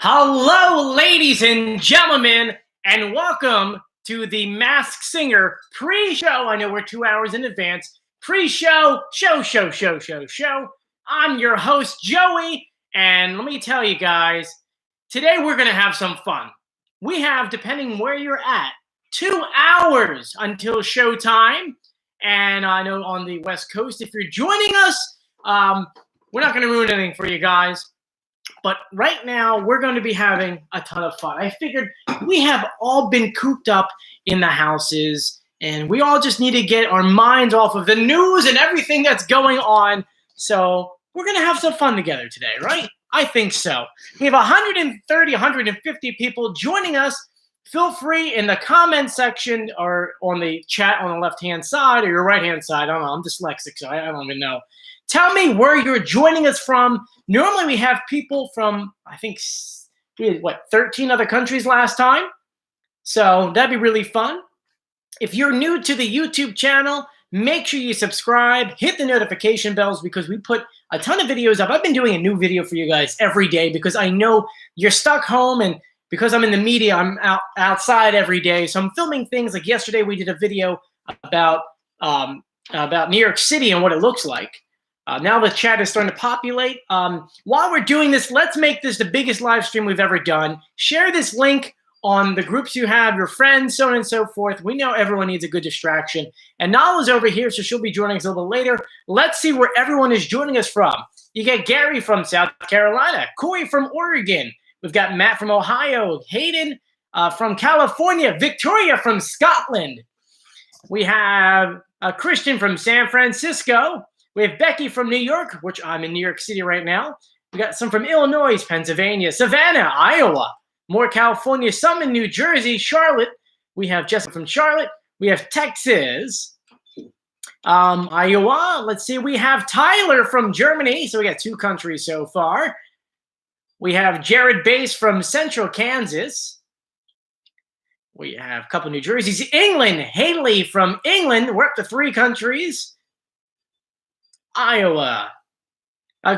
Hello, ladies and gentlemen, and welcome to the Masked Singer pre-show. I know we're 2 hours in advance. Pre-show, show. I'm your host, Joey, and let me tell you guys, today we're going to have some fun. We have, depending where you're at, 2 hours until showtime. And I know on the West Coast, if you're joining us, we're not going to ruin anything for you guys. But right now, we're going to be having a ton of fun. I figured we have all been cooped up in the houses, and we all just need to get our minds off of the news and everything that's going on. So we're going to have some fun together today, right? I think so. We have 130, 150 people joining us. Feel free in the comment section or on the chat on the left-hand side or your right-hand side. I don't know. I'm dyslexic, so I don't even know. Tell me where you're joining us from. Normally we have people from, I think, 13 other countries last time. So that'd be really fun. If you're new to the YouTube channel, make sure you subscribe, hit the notification bells because we put a ton of videos up. I've been doing a new video for you guys every day because I know you're stuck home, and because I'm in the media, I'm outside every day. So I'm filming things like yesterday we did a video about New York City and what it looks like. Now the chat is starting to populate. While we're doing this, let's make this the biggest live stream we've ever done. Share this link on the groups you have, your friends, so on and so forth. We know everyone needs a good distraction. And Nala's over here, so she'll be joining us a little later. Let's see where everyone is joining us from. You get Gary from South Carolina, Corey from Oregon. We've got Matt from Ohio, Hayden from California, Victoria from Scotland. We have Christian from San Francisco. We have Becky from New York, which I'm in New York City right now. We got some from Illinois, Pennsylvania, Savannah, Iowa, more California, some in New Jersey, Charlotte. We have Jessica from Charlotte. We have Texas, Iowa. Let's see. We have Tyler from Germany. So we got 2 countries so far. We have Jared Bass from Central Kansas. We have a couple New Jerseys. England, Haley from England. We're up to 3 countries. Iowa.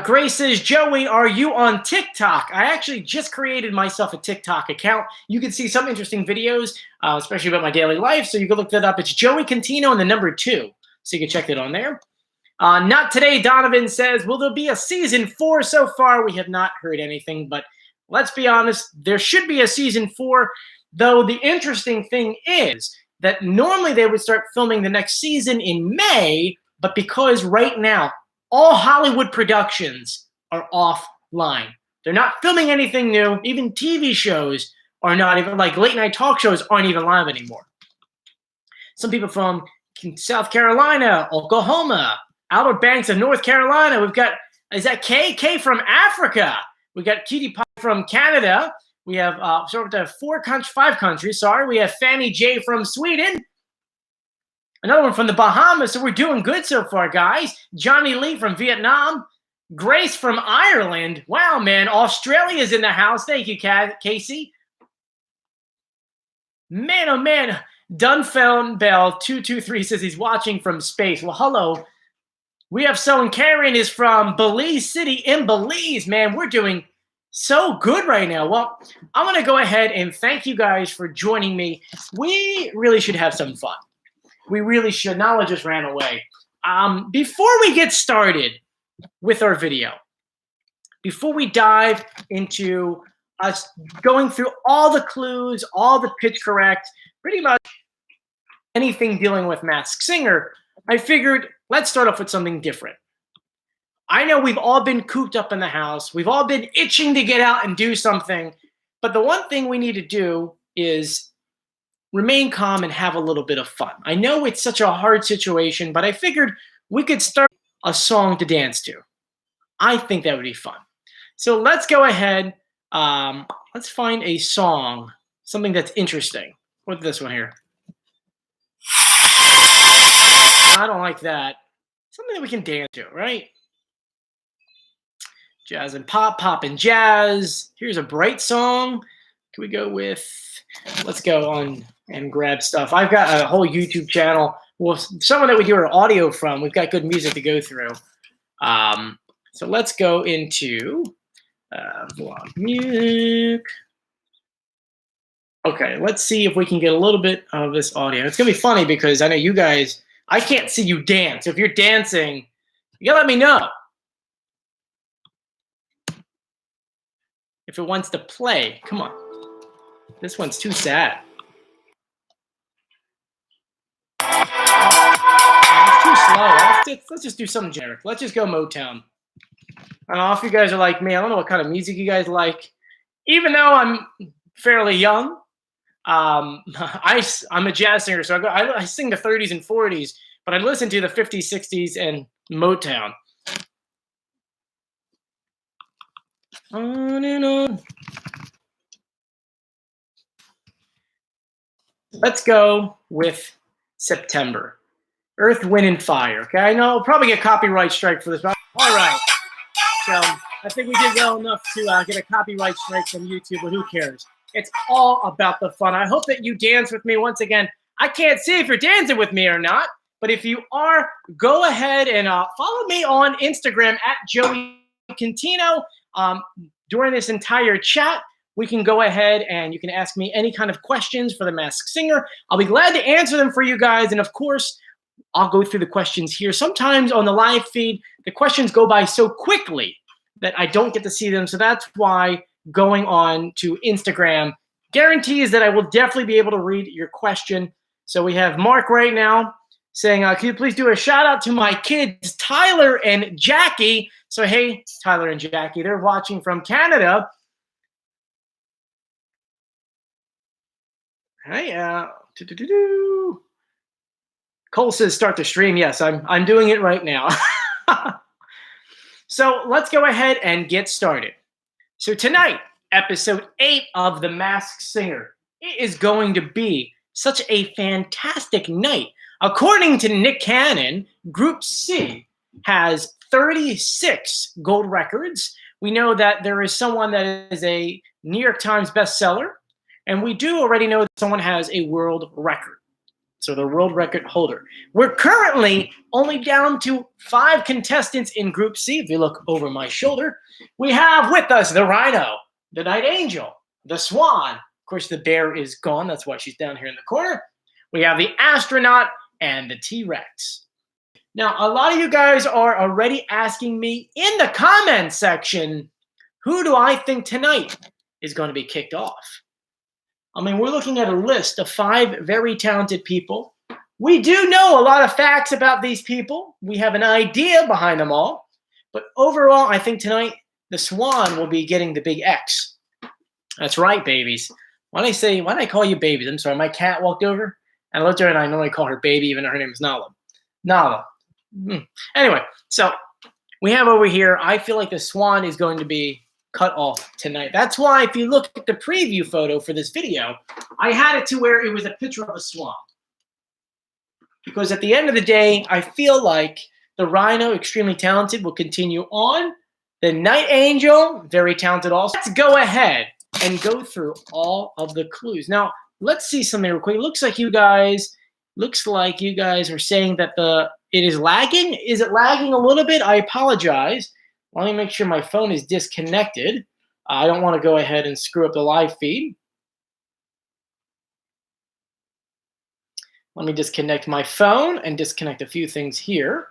Grace says, Joey, are you on TikTok? I actually just created myself a TikTok account. You can see some interesting videos, especially about my daily life. So you can look that up. It's Joey Contino and the number 2. So you can check that on there. Not today, Donovan says, will there be a season 4? So far, we have not heard anything. But let's be honest, there should be a season 4. Though the interesting thing is that normally they would start filming the next season in May. But because right now, all Hollywood productions are offline. They're not filming anything new. Even TV shows are not even, like late night talk shows aren't even live anymore. Some people from South Carolina, Oklahoma, Outer Banks of North Carolina. We've got, is that Kay? Kay from Africa. We got Cutie Pie from Canada. We have, so we have 5 countries, sorry. We have Fanny J from Sweden. Another one from the Bahamas, so we're doing good so far, guys. Johnny Lee from Vietnam. Grace from Ireland. Wow, man. Australia's in the house. Thank you, Casey. Man, oh, man. Dunfound Bell 223 says he's watching from space. Well, hello. We have someone, Karen is from Belize City in Belize. Man, we're doing so good right now. Well, I'm going to go ahead and thank you guys for joining me. We really should have some fun. We really should. Nala just ran away. Before we get started with our video, before we dive into us going through all the clues, all the pitch correct, pretty much anything dealing with Masked Singer, I figured let's start off with something different. I know we've all been cooped up in the house. We've all been itching to get out and do something. But the one thing we need to do is remain calm and have a little bit of fun. I know it's such a hard situation, but I figured we could start a song to dance to. I think that would be fun. So let's go ahead. Let's find a song, something that's interesting. What's this one here? I don't like that. Something that we can dance to, right? Jazz and pop, pop and jazz. Here's a bright song. Can we go with, let's go on and grab stuff. I've got a whole YouTube channel. Well, someone that we hear audio from, we've got good music to go through. So let's go into Vlog music. Okay, let's see if we can get a little bit of this audio. It's gonna be funny because I know you guys, I can't see you dance. If you're dancing, you gotta let me know. If it wants to play, come on. This one's too sad. It's too slow. Let's just do something generic. Let's just go Motown. I don't know if you guys are like me. I don't know what kind of music you guys like. Even though I'm fairly young, I'm a jazz singer, so I sing the 30s and 40s, but I listen to the 50s, 60s, and Motown. On and on. Let's go with September. Earth, Wind, and Fire. Okay, I know I'll probably get a copyright strike for this, but all right. So I think we did well enough to get a copyright strike from YouTube, but who cares? It's all about the fun. I hope that you dance with me once again. I can't see if you're dancing with me or not, but if you are, go ahead and follow me on Instagram at Joey Contino. During this entire chat, we can go ahead and you can ask me any kind of questions for the Masked Singer. I'll be glad to answer them for you guys. And of course, I'll go through the questions here. Sometimes on the live feed, the questions go by so quickly that I don't get to see them. So that's why going on to Instagram guarantees that I will definitely be able to read your question. So we have Mark right now saying, can you please do a shout out to my kids, Tyler and Jackie? So, hey, Tyler and Jackie, they're watching from Canada. Hey, Cole says start the stream. Yes, I'm doing it right now. So let's go ahead and get started. So tonight, episode 8 of The Masked Singer. It is going to be such a fantastic night. According to Nick Cannon, Group C has 36 gold records. We know that there is someone that is a New York Times bestseller, and we do already know that someone has a world record. So the world record holder. We're currently only down to 5 contestants in Group C. If you look over my shoulder, we have with us the Rhino, the Night Angel, the Swan. Of course, the bear is gone. That's why she's down here in the corner. We have the Astronaut and the T-Rex. Now, a lot of you guys are already asking me in the comment section, who do I think tonight is going to be kicked off? I mean, we're looking at a list of 5 very talented people. We do know a lot of facts about these people. We have an idea behind them all. But overall, I think tonight, the Swan will be getting the big X. That's right, babies. Why do I call you babies? I'm sorry, my cat walked over, and I looked at her, and I normally call her baby, even though her name is Nala. Nala. Anyway, so we have over here, I feel like the Swan is going to be cut off tonight. That's why if you look at the preview photo for this video, I had it to where it was a picture of a swan. Because at the end of the day, I feel like the Rhino, extremely talented, will continue on. The Night Angel, very talented also. Let's go ahead and go through all of the clues. Now, let's see something real quick. Looks like you guys are saying that it is lagging. Is it lagging a little bit? I apologize. Let me make sure my phone is disconnected. I don't want to go ahead and screw up the live feed. Let me disconnect my phone and disconnect a few things here.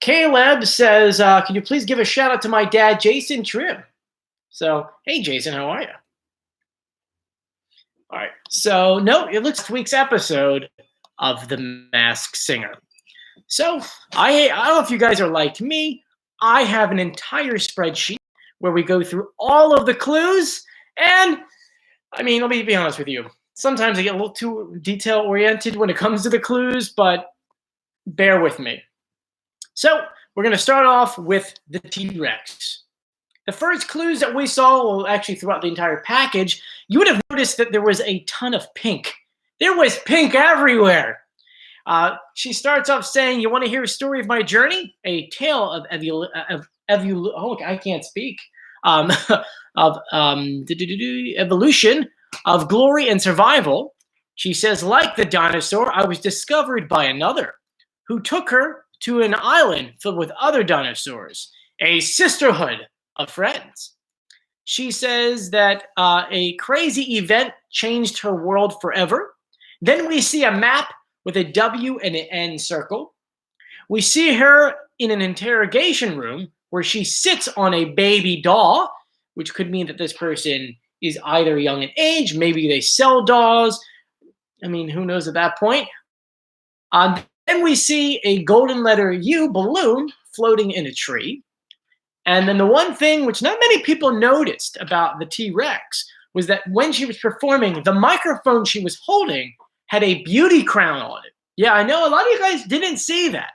Caleb says, can you please give a shout out to my dad, Jason Tribb? So, hey, Jason, how are you? All right. So, no, it looks like week's episode of The Masked Singer. So, I don't know if you guys are like me. I have an entire spreadsheet where we go through all of the clues. And, I mean, let me be honest with you. Sometimes I get a little too detail-oriented when it comes to the clues, but bear with me. So, we're going to start off with the T-Rex. The first clues that we saw, well, actually throughout the entire package, you would have noticed that there was a ton of pink. There was pink everywhere. She starts off saying, you want to hear a story of my journey? A tale of evolution, of glory and survival. She says, like the dinosaur, I was discovered by another who took her to an island filled with other dinosaurs. a sisterhood of friends. She says that a crazy event changed her world forever. Then we see a map with a W and an N circle. We see her in an interrogation room where she sits on a baby doll, which could mean that this person is either young in age, maybe they sell dolls. I mean, who knows at that point? Then we see a golden letter U balloon floating in a tree. And then the one thing which not many people noticed about the T-Rex was that when she was performing, the microphone she was holding had a beauty crown on it. Yeah, I know a lot of you guys didn't see that.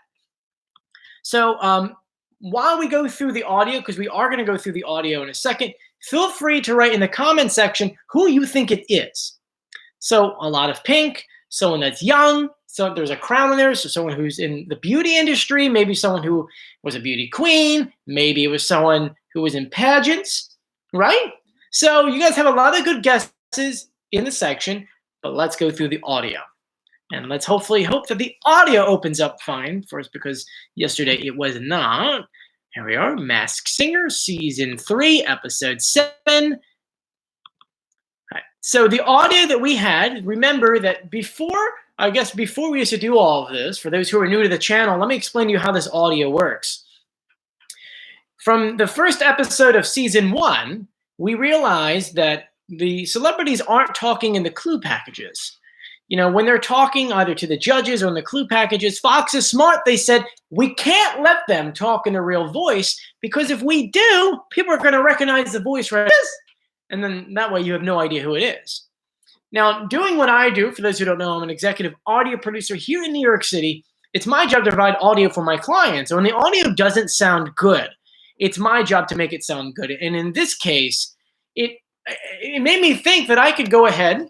So while we go through the audio, because we are going to go through the audio in a second, feel free to write in the comment section who you think it is. So a lot of pink, someone that's young, so there's a crown in there, so someone who's in the beauty industry, maybe someone who was a beauty queen, maybe it was someone who was in pageants, right? So you guys have a lot of good guesses in the section, but let's go through the audio. And let's hopefully hope that the audio opens up fine for us, because yesterday it was not. Here we are, Masked Singer, Season 3, Episode 7. So the audio that we had, remember that before we used to do all of this, for those who are new to the channel, let me explain to you how this audio works. From the first episode of Season 1, we realized that the celebrities aren't talking in the clue packages. You know, when they're talking either to the judges or in the clue packages, Fox is smart. They said, we can't let them talk in a real voice, because if we do, people are going to recognize the voice, right? And then that way you have no idea who it is. Now, doing what I do, for those who don't know, I'm an executive audio producer here in New York City. It's my job to provide audio for my clients. So when the audio doesn't sound good, it's my job to make it sound good. And in this case, it made me think that I could go ahead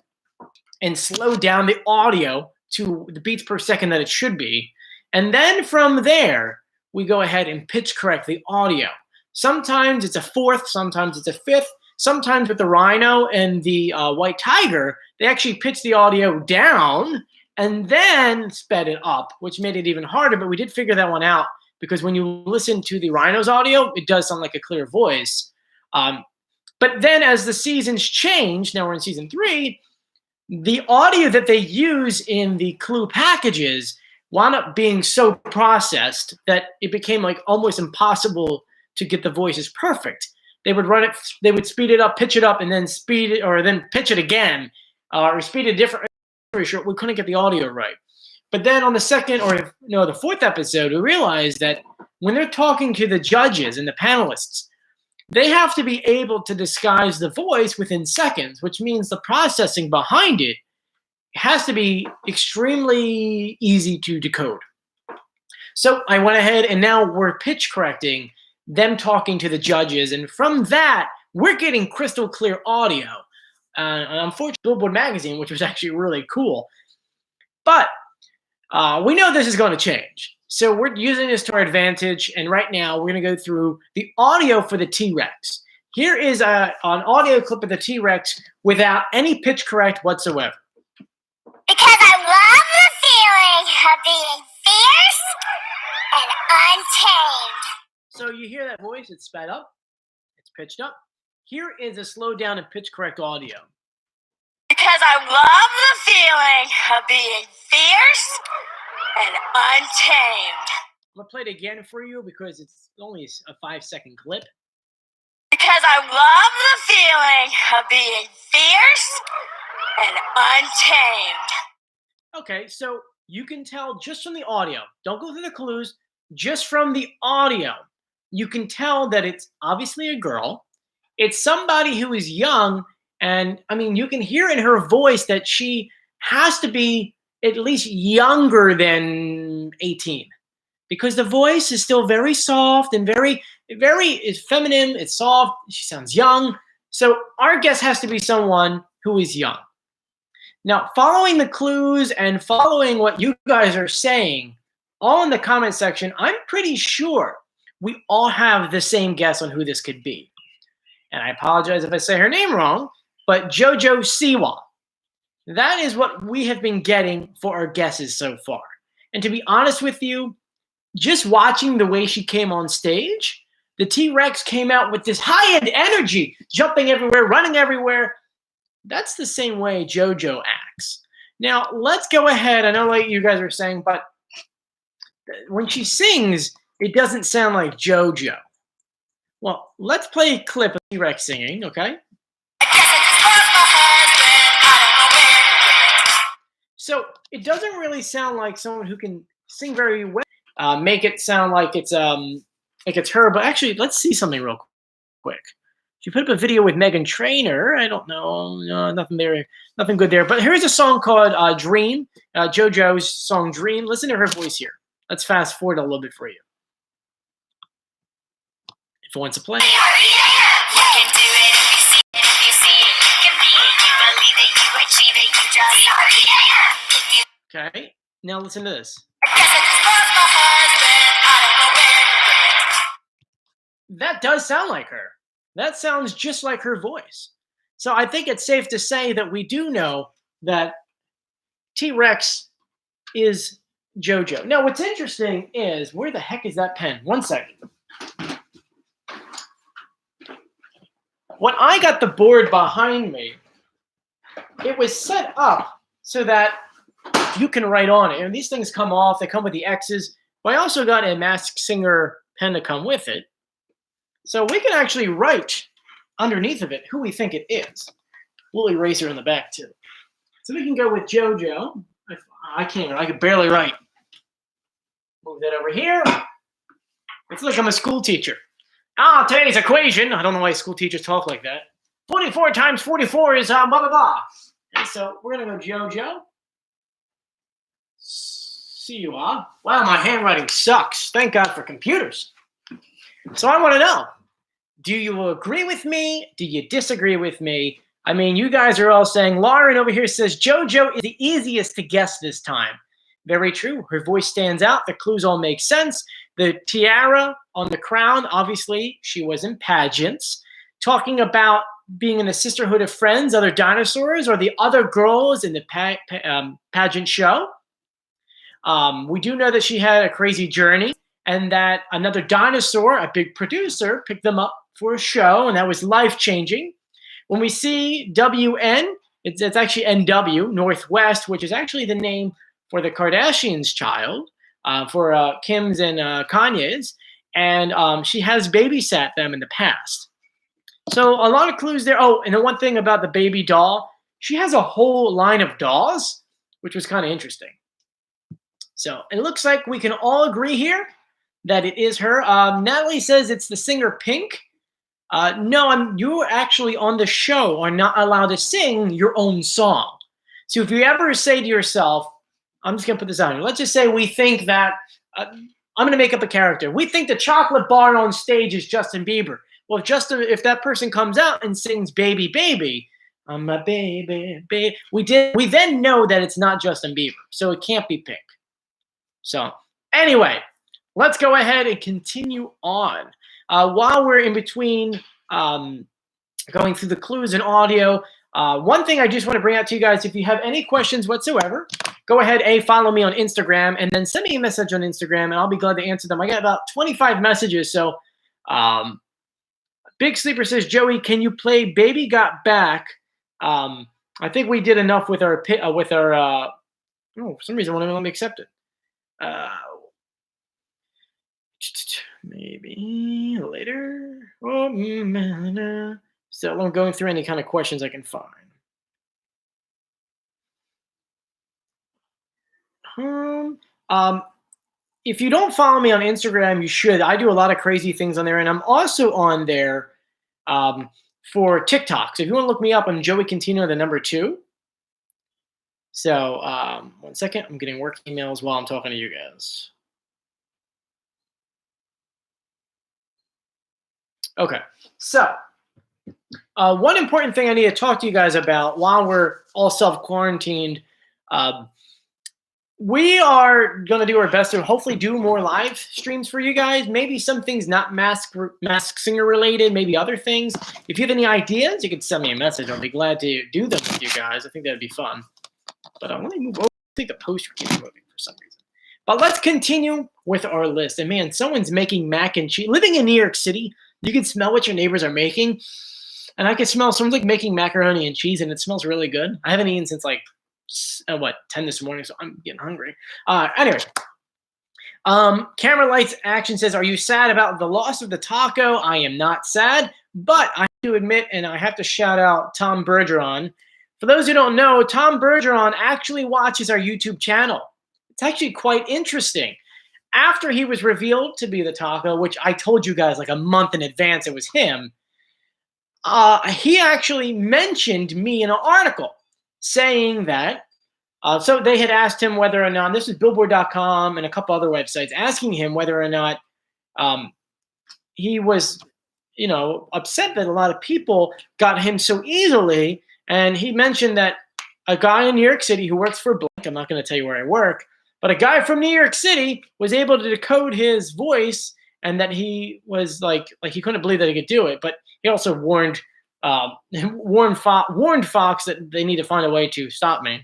and slow down the audio to the beats per second that it should be. And then from there, we go ahead and pitch correct the audio. Sometimes it's a fourth, sometimes it's a fifth. Sometimes with the Rhino and the White Tiger, they actually pitched the audio down and then sped it up, which made it even harder. But we did figure that one out, because when you listen to the Rhino's audio, it does sound like a clear voice. But then as the seasons change, now we're in Season 3, the audio that they use in the clue packages wound up being so processed that it became like almost impossible to get the voices perfect. They would run it, they would speed it up, pitch it up, and then speed it, or then pitch it again, or speed it different. Pretty sure we couldn't get the audio right. But then on the second, or no, the fourth episode, we realized that when they're talking to the judges and the panelists, they have to be able to disguise the voice within seconds, which means the processing behind it has to be extremely easy to decode. So I went ahead and now we're pitch correcting them talking to the judges. And from that, we're getting crystal clear audio. Unfortunately, Billboard magazine, which was actually really cool. But we know this is going to change. So we're using this to our advantage. And right now, we're going to go through the audio for the T-Rex. Here is an audio clip of the T-Rex without any pitch correct whatsoever. Because I love the feeling of being fierce and untamed. So you hear that voice, it's sped up, it's pitched up. Here is a slowed down and pitch correct audio. Because I love the feeling of being fierce and untamed. I'm going to play it again for you because it's only a 5-second clip. Because I love the feeling of being fierce and untamed. Okay, so you can tell just from the audio. Don't go through the clues. Just from the audio, you can tell that it's obviously a girl. It's somebody who is young. And I mean, you can hear in her voice that she has to be at least younger than 18, because the voice is still very soft and very it's feminine. It's soft. She sounds young. So our guess has to be someone who is young. Now, following the clues and following what you guys are saying, all in the comment section, I'm pretty sure we all have the same guess on who this could be. And I apologize if I say her name wrong, but JoJo Siwa. That is what we have been getting for our guesses so far. And to be honest with you, just watching the way she came on stage, the T-Rex came out with this high-end energy, jumping everywhere, running everywhere. That's the same way JoJo acts. Now, let's go ahead. I know like you guys are saying, but when she sings, it doesn't sound like JoJo. Well, let's play a clip of T-Rex singing, okay? So it doesn't really sound like someone who can sing very well. Make it sound like it's her, but actually, let's see something real quick. She put up a video with Megan Trainor. I don't know, no, nothing there, nothing good there. But here's a song called "Dream," JoJo's song "Dream." Listen to her voice here. Let's fast forward a little bit for you. If it wants to play. Okay, now listen to this. That does sound like her. That sounds just like her voice. So I think it's safe to say that we do know that T-Rex is JoJo. Now, what's interesting is, where the heck is that pen? 1 second. When I got the board behind me, it was set up so that you can write on it. And these things come off. They come with the X's. But I also got a Masked Singer pen to come with it. So we can actually write underneath of it who we think it is. We'll erase her in the back, too. So we can go with JoJo. I can't. I could barely write. Move that over here. It's like I'm a school teacher. Today's equation. I don't know why school teachers talk like that. 44 times 44 is blah, blah, blah. And so we're going to go JoJo. See you all. Wow, my handwriting sucks. Thank God for computers. So I want to know, do you agree with me? Do you disagree with me? I mean, you guys are all saying, Lauren over here says, JoJo is the easiest to guess this time. Very true. Her voice stands out. The clues all make sense. The tiara on the crown, obviously, she was in pageants. Talking about being in the Sisterhood of Friends, other dinosaurs, or the other girls in the pageant show. We do know that she had a crazy journey, and that another dinosaur, a big producer, picked them up for a show, and that was life-changing. When we see WN, it's actually NW, Northwest, which is actually the name for the Kardashians' child, for Kim's and Kanye's, and she has babysat them in the past. So a lot of clues there. Oh, and the one thing about the baby doll, she has a whole line of dolls, which was kind of interesting. So it looks like we can all agree here that it is her. Natalie says it's the singer Pink. No, you actually on the show are not allowed to sing your own song. So if you ever say to yourself, I'm just going to put this out here. Let's just say we think that, I'm going to make up a character. We think the chocolate bar on stage is Justin Bieber. Well, if that person comes out and sings Baby, Baby, I'm a baby, baby, we then know that it's not Justin Bieber. So it can't be Pink. So anyway, let's go ahead and continue on. While we're in between going through the clues and audio, one thing I just want to bring out to you guys, if you have any questions whatsoever, go ahead, follow me on Instagram, and then send me a message on Instagram, and I'll be glad to answer them. I got about 25 messages, so Big Sleeper says, Joey, can you play Baby Got Back? I think we did enough with our oh, for some reason, it won't even let me accept it. Maybe later. So I'm going through any kind of questions I can find. If you don't follow me on Instagram, you should. I do a lot of crazy things on there, and I'm also on there for TikTok. So if you want to look me up, I'm Joey Contino, the number 2. So 1 second, I'm getting work emails while I'm talking to you guys. Okay, so one important thing I need to talk to you guys about while we're all self-quarantined, we are going to do our best to hopefully do more live streams for you guys. Maybe some things not Masked Singer related, maybe other things. If you have any ideas, you can send me a message. I'll be glad to do them with you guys. I think that'd be fun. But let me move over. I think the poster keeps moving for some reason. But let's continue with our list. And man, someone's making mac and cheese. Living in New York City, you can smell what your neighbors are making. And I can smell someone's like making macaroni and cheese, and it smells really good. I haven't eaten since like, 10 this morning, so I'm getting hungry. Anyway. Camera Lights Action says, are you sad about the loss of the taco? I am not sad, but I have to admit, and I have to shout out Tom Bergeron. For those who don't know, Tom Bergeron actually watches our YouTube channel. It's actually quite interesting. After he was revealed to be the taco, which I told you guys like a month in advance it was him, he actually mentioned me in an article saying that so they had asked him whether or not, this is Billboard.com and a couple other websites, asking him whether or not he was, upset that a lot of people got him so easily. And he mentioned that a guy in New York City who works for blank, I'm not going to tell you where I work, but a guy from New York City was able to decode his voice, and that he was like he couldn't believe that he could do it. But he also warned Fox that they need to find a way to stop me.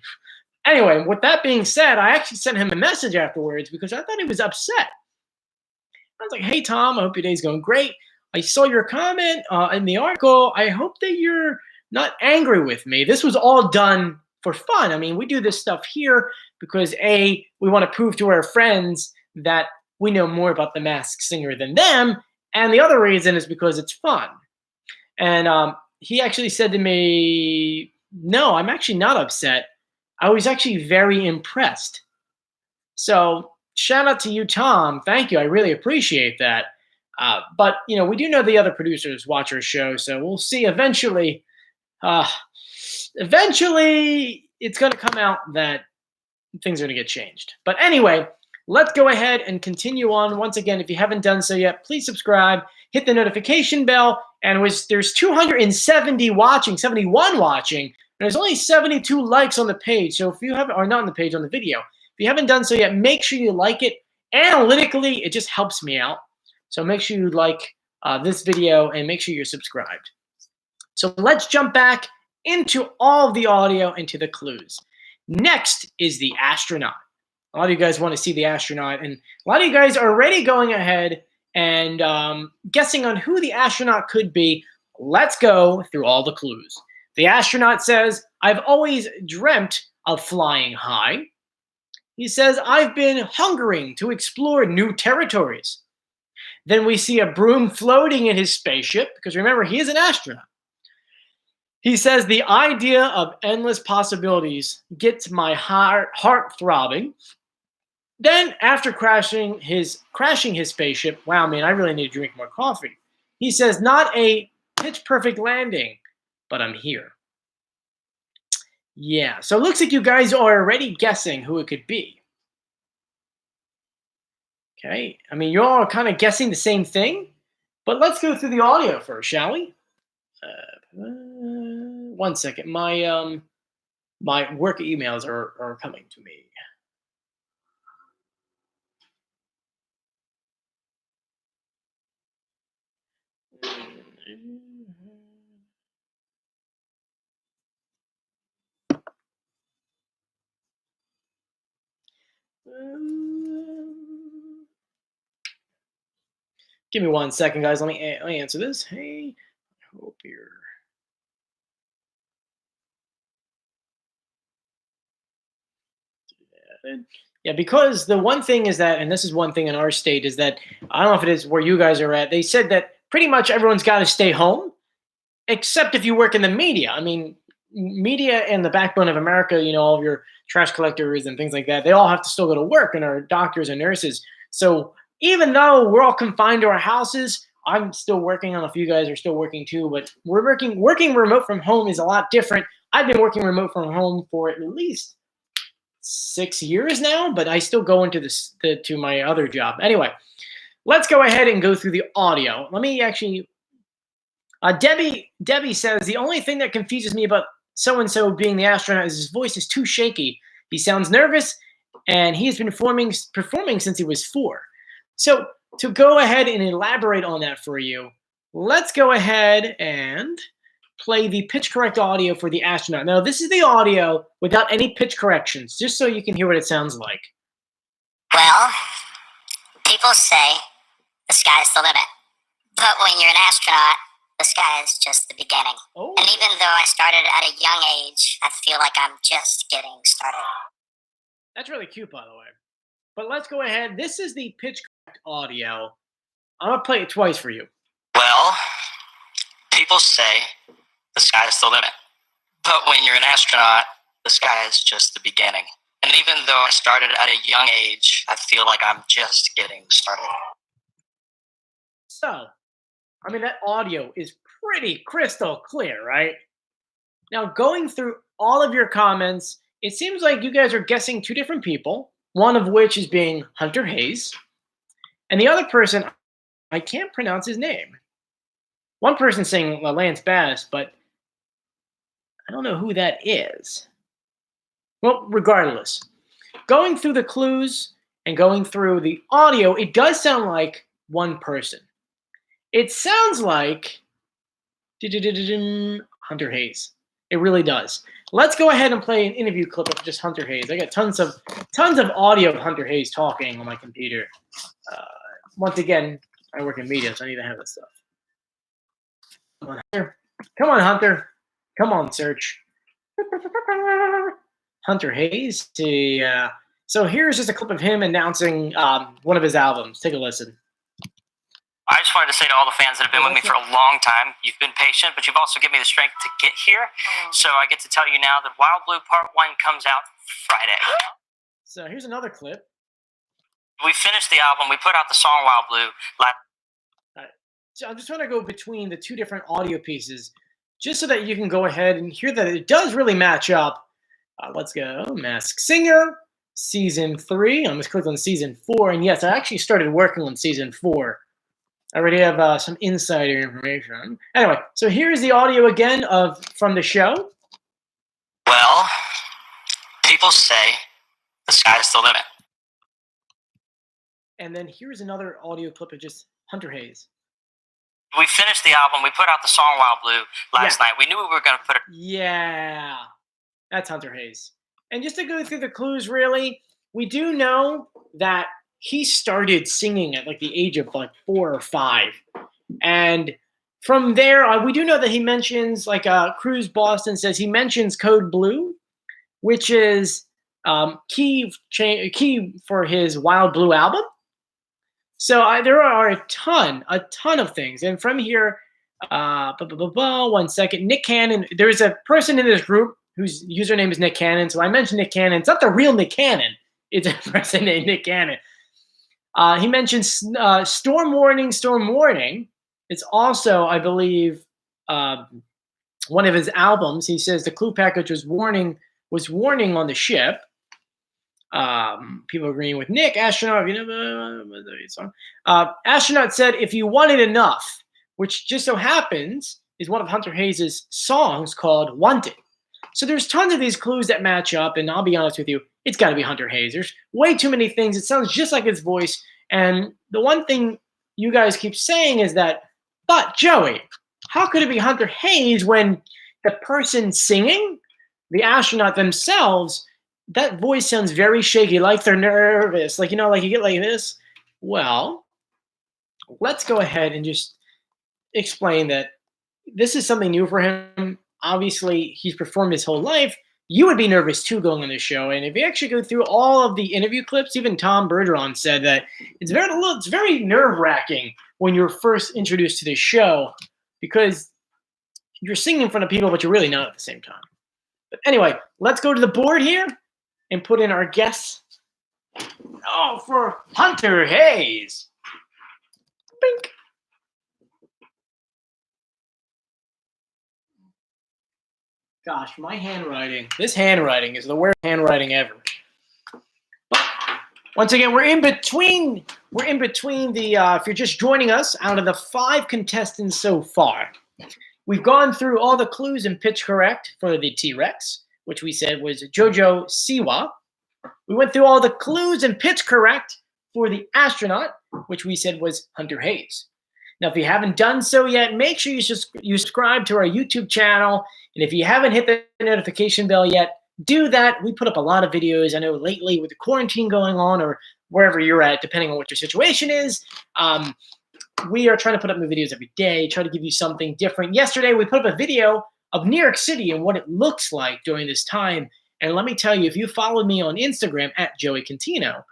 Anyway, with that being said, I actually sent him a message afterwards because I thought he was upset. I was like, hey, Tom, I hope your day's going great. I saw your comment in the article. I hope that you're not angry with me. This was all done for fun. I mean, we do this stuff here because, A, we want to prove to our friends that we know more about the Masked Singer than them. And the other reason is because it's fun. And he actually said to me, no, I'm actually not upset. I was actually very impressed. So shout out to you, Tom. Thank you. I really appreciate that. But, we do know the other producers watch our show, so we'll see eventually. Eventually, it's going to come out that things are going to get changed. But anyway, let's go ahead and continue on. Once again, if you haven't done so yet, please subscribe, hit the notification bell. And there's 271 watching. And there's only 72 likes on the page. So if you haven't, or not on the page, on the video, if you haven't done so yet, make sure you like it. Analytically, it just helps me out. So make sure you like this video and make sure you're subscribed. So let's jump back into all of the audio and to the clues. Next is the astronaut. A lot of you guys want to see the astronaut, and a lot of you guys are already going ahead and guessing on who the astronaut could be. Let's go through all the clues. The astronaut says, I've always dreamt of flying high. He says, I've been hungering to explore new territories. Then we see a broom floating in his spaceship, because remember, he is an astronaut. He says, the idea of endless possibilities gets my heart throbbing. Then, after crashing his spaceship, wow, man, I really need to drink more coffee. He says, not a pitch-perfect landing, but I'm here. Yeah, so it looks like you guys are already guessing who it could be. Okay, I mean, you're all kind of guessing the same thing, but let's go through the audio first, shall we? 1 second, my work emails are coming to me. Give me 1 second, guys. Let me answer this. Hey, I hope you're. Yeah, because the one thing is that, and this is one thing in our state, is that I don't know if it is where you guys are at. They said that pretty much everyone's got to stay home, except if you work in the media. I mean, media and the backbone of America, all of your trash collectors and things like that, they all have to still go to work, and our doctors and nurses. So even though we're all confined to our houses, I'm still working. I don't know if you guys are still working too, but we're working remote from home is a lot different. I've been working remote from home for at least 6 years now, but I still go into to my other job. Anyway, let's go ahead and go through the audio. Let me actually. Debbie says, the only thing that confuses me about so-and-so being the astronaut is his voice is too shaky. He sounds nervous, and he has been performing since he was 4. So to go ahead and elaborate on that for you, let's go ahead and play the pitch correct audio for the astronaut. Now, this is the audio without any pitch corrections, just so you can hear what it sounds like. Well, people say the sky's the limit. But when you're an astronaut, the sky is just the beginning. Oh. And even though I started at a young age, I feel like I'm just getting started. That's really cute, by the way. But let's go ahead. This is the pitch correct audio. I'm going to play it twice for you. Well, people say the sky's the limit. But when you're an astronaut, the sky is just the beginning. And even though I started at a young age, I feel like I'm just getting started. So, I mean, that audio is pretty crystal clear, right? Now, going through all of your comments, it seems like you guys are guessing two different people, one of which is being Hunter Hayes, and the other person, I can't pronounce his name. One person saying Lance Bass, but I don't know who that is. Well, regardless, going through the clues and going through the audio, it does sound like one person. It sounds like Hunter Hayes. It really does. Let's go ahead and play an interview clip of just Hunter Hayes. I got tons of audio of Hunter Hayes talking on my computer. Once again, I work in media, so I need to have this stuff. Come on, Hunter. Come on, Hunter. Come on, search. Hunter Hayes. So here's just a clip of him announcing one of his albums. Take a listen. I just wanted to say to all the fans that have been with me for a long time, you've been patient, but you've also given me the strength to get here. So I get to tell you now that Wild Blue Part 1 comes out Friday. So here's another clip. We finished the album. We put out the song Wild Blue. So I'm just trying to go between the two different audio pieces just so that you can go ahead and hear that it does really match up. Let's go. Masked Singer, Season 3. I'm just clicking on Season 4. And yes, I actually started working on Season 4. I already have some insider information. Anyway, so here's the audio again from the show. Well, people say the sky's the limit. And then here's another audio clip of just Hunter Hayes. We finished the album. We put out the song Wild Blue last night. We knew we were going to put it. Yeah, that's Hunter Hayes. And just to go through the clues, really, we do know that he started singing at like the age of like 4 or 5. And from there, we do know that he mentions, like Cruise Boston says, he mentions Code Blue, which is key for his Wild Blue album. So there are a ton of things. And from here, 1 second, Nick Cannon, there's a person in this group whose username is Nick Cannon. So I mentioned Nick Cannon. It's not the real Nick Cannon. It's a person named Nick Cannon. He mentions Storm Warning, Storm Warning. It's also, I believe, one of his albums. He says the clue package was warning on the ship. People agreeing with Nick. Astronaut, Astronaut said, if you wanted enough, which just so happens is one of Hunter Hayes' songs called Wanted. So there's tons of these clues that match up, and I'll be honest with you, it's got to be Hunter Hayes. There's way too many things. It sounds just like his voice. And the one thing you guys keep saying is that, but Joey, how could it be Hunter Hayes when the person singing, the astronaut themselves, that voice sounds very shaky, like they're nervous, like, like you get like this? Well, let's go ahead and just explain that this is something new for him. Obviously, he's performed his whole life. You would be nervous too going on this show. And if you actually go through all of the interview clips, even Tom Bergeron said that it's very nerve-wracking when you're first introduced to this show because you're singing in front of people, but you're really not at the same time. But anyway, let's go to the board here and put in our guess. Oh, for Hunter Hayes. Bink. Gosh, my handwriting. This handwriting is the worst handwriting ever. But once again, we're in between the, if you're just joining us, out of the 5 contestants so far, we've gone through all the clues and pitch correct for the T-Rex, which we said was Jojo Siwa. We went through all the clues and pitch correct for the astronaut, which we said was Hunter Hayes. Now, if you haven't done so yet, make sure you subscribe to our YouTube channel. And if you haven't hit the notification bell yet, do that. We put up a lot of videos. I know lately with the quarantine going on or wherever you're at, depending on what your situation is. We are trying to put up new videos every day, try to give you something different. Yesterday, we put up a video of New York City and what it looks like during this time. And let me tell you, if you followed me on Instagram at Joey Contino,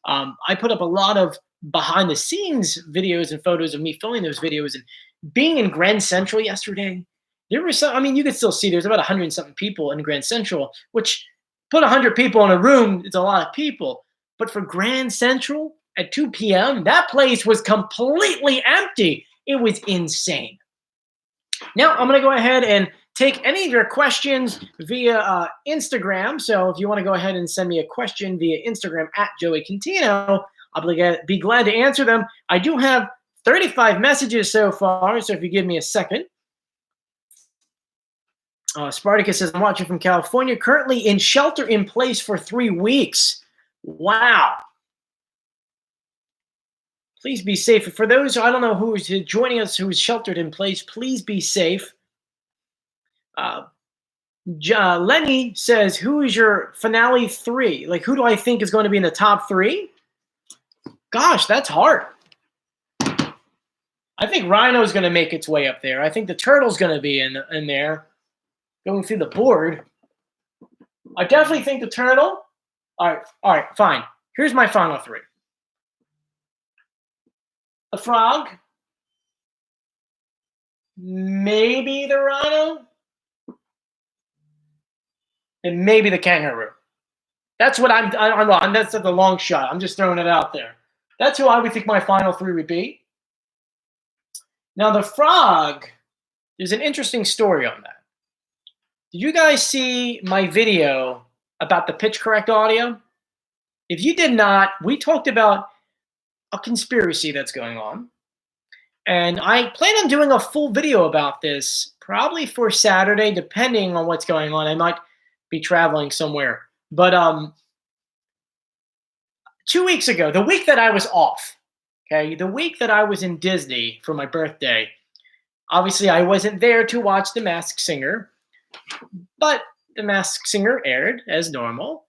I put up a lot of behind the scenes videos and photos of me filming those videos. And being in Grand Central yesterday, there was some, I mean, you could still see there's about 100 and something people in Grand Central, which put 100 people in a room, it's a lot of people. But for Grand Central at 2 p.m., that place was completely empty. It was insane. Now, I'm going to go ahead and take any of your questions via Instagram. So if you want to go ahead and send me a question via Instagram at Joey Contino, I'll be glad to answer them. I do have 35 messages so far, so if you give me a second. Spartacus says, I'm watching from California, currently in shelter in place for 3 weeks. Wow. Please be safe. For those, I don't know who is joining us who is sheltered in place, please be safe. Lenny says, who is your finale 3? Like, who do I think is going to be in the top 3? Gosh, that's hard. I think Rhino is going to make its way up there. I think the Turtle's going to be in there. Going through the board. I definitely think the Turtle. All right, fine. Here's my final 3. The Frog. Maybe the Rhino. And maybe the Kangaroo. That's what I'm that's the long shot. I'm just throwing it out there. That's who I would think my final 3 would be. Now, the Frog, there's an interesting story on that. Did you guys see my video about the pitch correct audio? If you did not, we talked about a conspiracy that's going on. And I plan on doing a full video about this, probably for Saturday, depending on what's going on. I might be traveling somewhere. But 2 weeks ago, the week that I was off, okay, the week that I was in Disney for my birthday, obviously I wasn't there to watch The Masked Singer, but The Masked Singer aired as normal,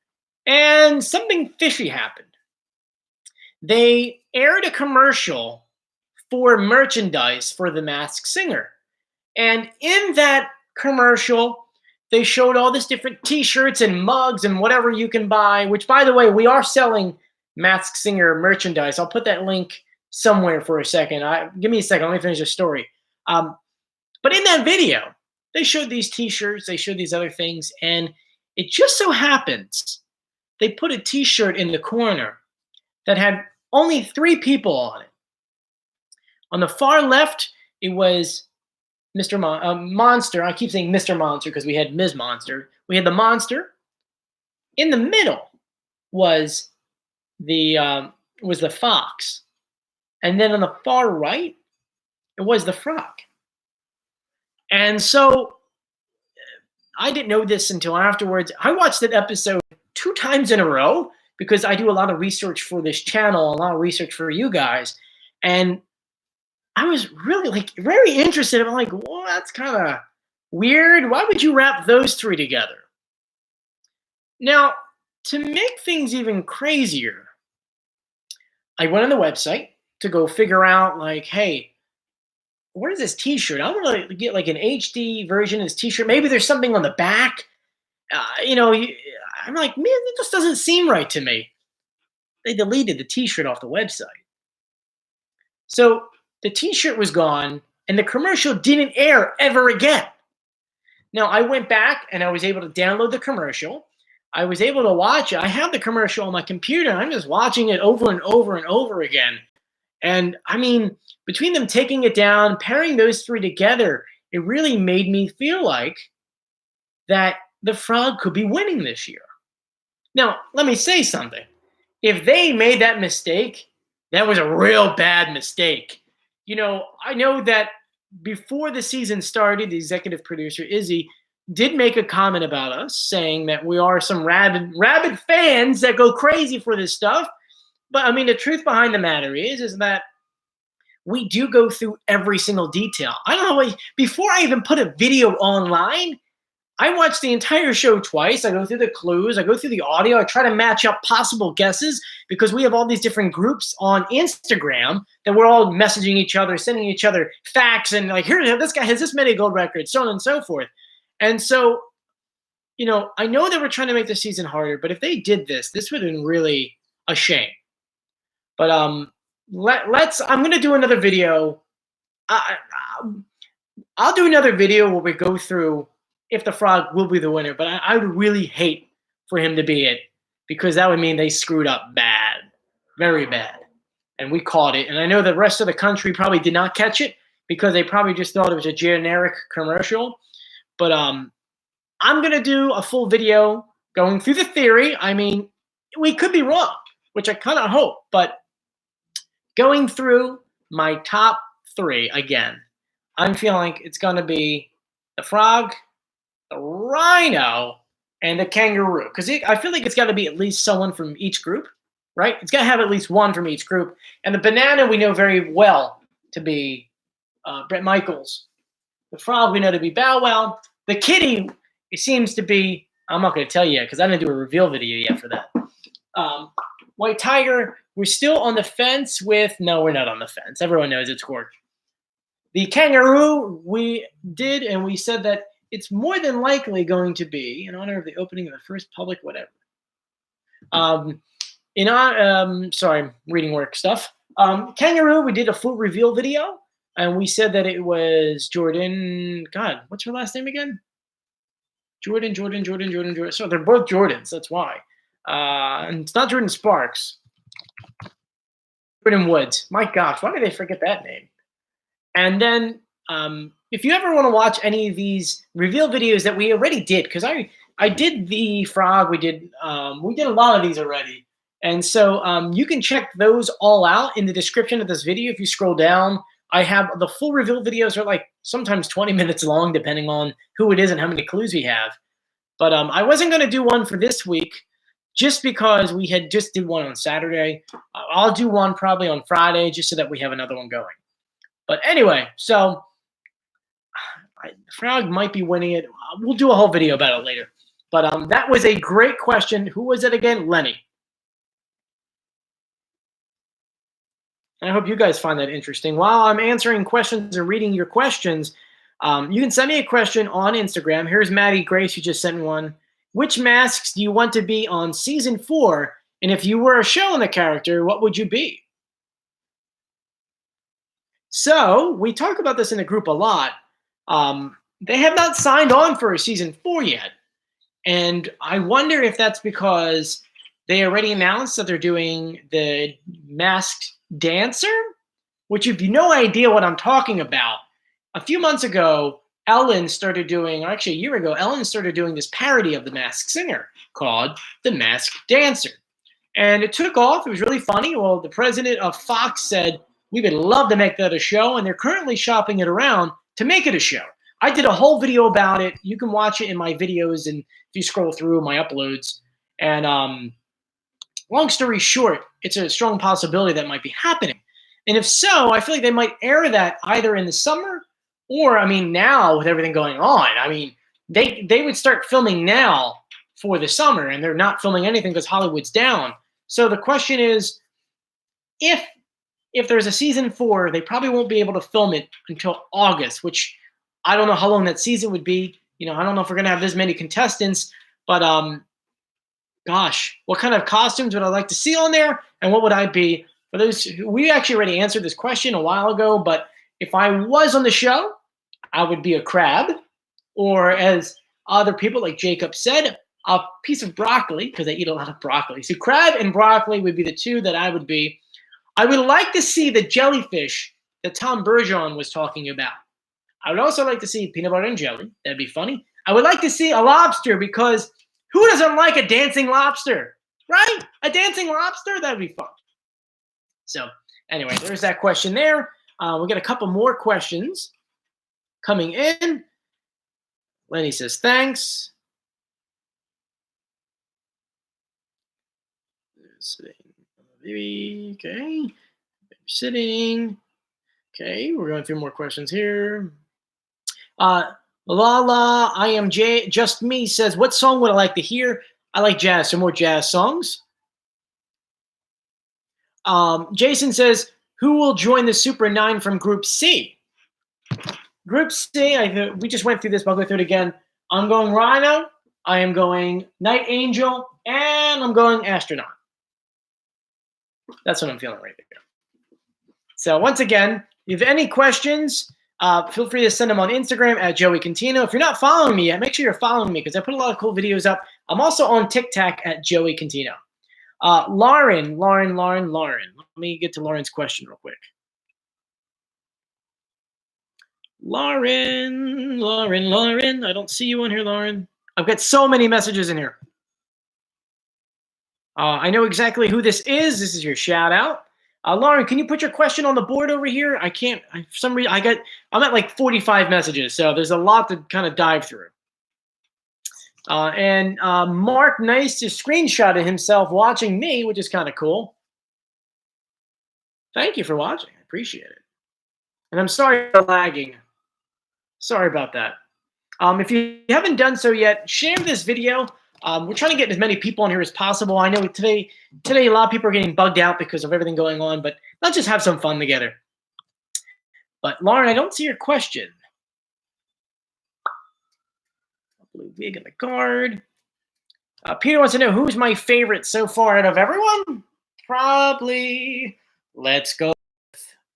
and something fishy happened. They aired a commercial for merchandise for The Masked Singer. And in that commercial, they showed all this different t-shirts and mugs and whatever you can buy, which, by the way, we are selling Masked Singer merchandise. I'll put that link somewhere for a second. Give me a second. Let me finish the story. But in that video, they showed these t-shirts, they showed these other things, and it just so happens they put a t-shirt in the corner that had only 3 people on it. On the far left, it was Mr. Monster. I keep saying Mr. Monster because we had Ms. Monster. We had the Monster. In the middle was the Fox. And then on the far right, it was the Frog. And so I didn't know this until afterwards. I watched that episode 2 times in a row because I do a lot of research for this channel, a lot of research for you guys. And I was really very interested. I'm like, well, that's kind of weird. Why would you wrap those 3 together? Now, to make things even crazier, I went on the website to go figure out, like, hey, what is this t-shirt? I want to get like an HD version of this t-shirt. Maybe there's something on the back. I'm like, man, it just doesn't seem right to me. They deleted the t-shirt off the website. So the t-shirt was gone and the commercial didn't air ever again. Now, I went back and I was able to download the commercial. I was able to watch it. I have the commercial on my computer. And I'm just watching it over and over and over again. And I mean, between them taking it down, pairing those 3 together, it really made me feel like that the Frog could be winning this year. Now, let me say something. If they made that mistake, that was a real bad mistake. You know, I know that before the season started, the executive producer, Izzy, did make a comment about us saying that we are some rabid fans that go crazy for this stuff. But I mean, the truth behind the matter is that we do go through every single detail. I don't know, before I even put a video online, I watch the entire show twice. I go through the clues, I go through the audio, I try to match up possible guesses because we have all these different groups on Instagram that we're all messaging each other, sending each other facts, and like, here, this guy has this many gold records, so on and so forth. And so, I know that we're trying to make the season harder, but if they did this, this would have been really a shame. But let's. I'm gonna do another video. I'll do another video where we go through if the frog will be the winner. But I would really hate for him to be it because that would mean they screwed up bad, very bad, and we caught it. And I know the rest of the country probably did not catch it because they probably just thought it was a generic commercial. But I'm gonna do a full video going through the theory. I mean, we could be wrong, which I kind of hope, but going through my top 3 again, I'm feeling it's going to be the frog, the rhino, and the kangaroo. Because I feel like it's got to be at least someone from each group, right? It's got to have at least one from each group. And the banana we know very well to be Brett Michaels. The frog we know to be Bow Wow. The kitty, it seems to be, I'm not going to tell you yet because I didn't do a reveal video yet for that. White Tiger, we're still on the fence with, no, we're not on the fence. Everyone knows it's Cork. The kangaroo, we did, and we said that it's more than likely going to be in honor of the opening of the first public whatever. Sorry, reading work stuff. Kangaroo, we did a full reveal video, and we said that it was Jordan. God, what's her last name again? Jordan. So they're both Jordans. That's why. And it's not Jordan Sparks. Jordan Woods. My gosh, why did they forget that name? And then if you ever want to watch any of these reveal videos that we already did, because I did the frog, we did a lot of these already. And so you can check those all out in the description of this video. If you scroll down, I have the full reveal videos are like sometimes 20 minutes long, depending on who it is and how many clues we have. But I wasn't going to do one for this week just because we had just did one on Saturday. I'll do one probably on Friday just so that we have another one going. But anyway, so Frog might be winning it. We'll do a whole video about it later. But that was a great question. Who was it again? Lenny. And I hope you guys find that interesting. While I'm answering questions and reading your questions, you can send me a question on Instagram. Here's Maddie Grace, who just sent one. Which masks do you want to be on season 4? And if you were a show in the character, what would you be? So we talk about this in the group a lot. They have not signed on for a season 4 yet. And I wonder if that's because they already announced that they're doing the Masked Dancer, which if you have no idea what I'm talking about, a few months ago, Ellen started doing, or actually a year ago, Ellen started doing this parody of The Masked Singer called The Masked Dancer. And it took off. It was really funny. Well, the president of Fox said, we would love to make that a show, and they're currently shopping it around to make it a show. I did a whole video about it. You can watch it in my videos, and if you scroll through my uploads. And long story short, it's a strong possibility that might be happening. And if so, I feel like they might air that either in the summer or, I mean, now with everything going on. I mean, they would start filming now for the summer, and they're not filming anything because Hollywood's down. So the question is, if there's a season 4, they probably won't be able to film it until August, which I don't know how long that season would be. I don't know if we're going to have this many contestants, but gosh, what kind of costumes would I like to see on there, and what would I be? For those, we actually already answered this question a while ago, but if I was on the show, I would be a crab, or as other people like Jacob said, a piece of broccoli, because I eat a lot of broccoli. So crab and broccoli would be the two that I would be. I would like to see the jellyfish that Tom Bergeron was talking about. I would also like to see peanut butter and jelly. That'd be funny. I would like to see a lobster, because who doesn't like a dancing lobster, right? A dancing lobster? That'd be fun. So anyway, there's that question there. We got a couple more questions coming in. Lenny says, thanks. Okay. Sitting. Okay, we're going through more questions here. Lala, I am just me says, what song would I like to hear? I like jazz, some more jazz songs. Jason says, who will join the Super 9 from Group C? Group C, we just went through this, but I'll go through it again. I'm going Rhino, I am going Night Angel, and I'm going Astronaut. That's what I'm feeling right there. So once again, if you have any questions, feel free to send them on Instagram at Joey Contino. If you're not following me yet, make sure you're following me because I put a lot of cool videos up. I'm also on TikTok at Joey Contino. Lauren. Let me get to Lauren's question real quick. Lauren. I don't see you on here, Lauren. I've got so many messages in here. I know exactly who this is. This is your shout out. Lauren, can you put your question on the board over here? I can't. For some reason, I'm at like 45 messages, so there's a lot to kind of dive through. And Mark Nice just screenshotted himself watching me, which is kind of cool. Thank you for watching. I appreciate it. And I'm sorry for lagging. Sorry about that. If you haven't done so yet, share this video. We're trying to get as many people on here as possible. I know today a lot of people are getting bugged out because of everything going on, but let's just have some fun together. But Lauren, I don't see your question. Blue wig on the card. Peter wants to know who's my favorite so far out of everyone. Probably. Let's go.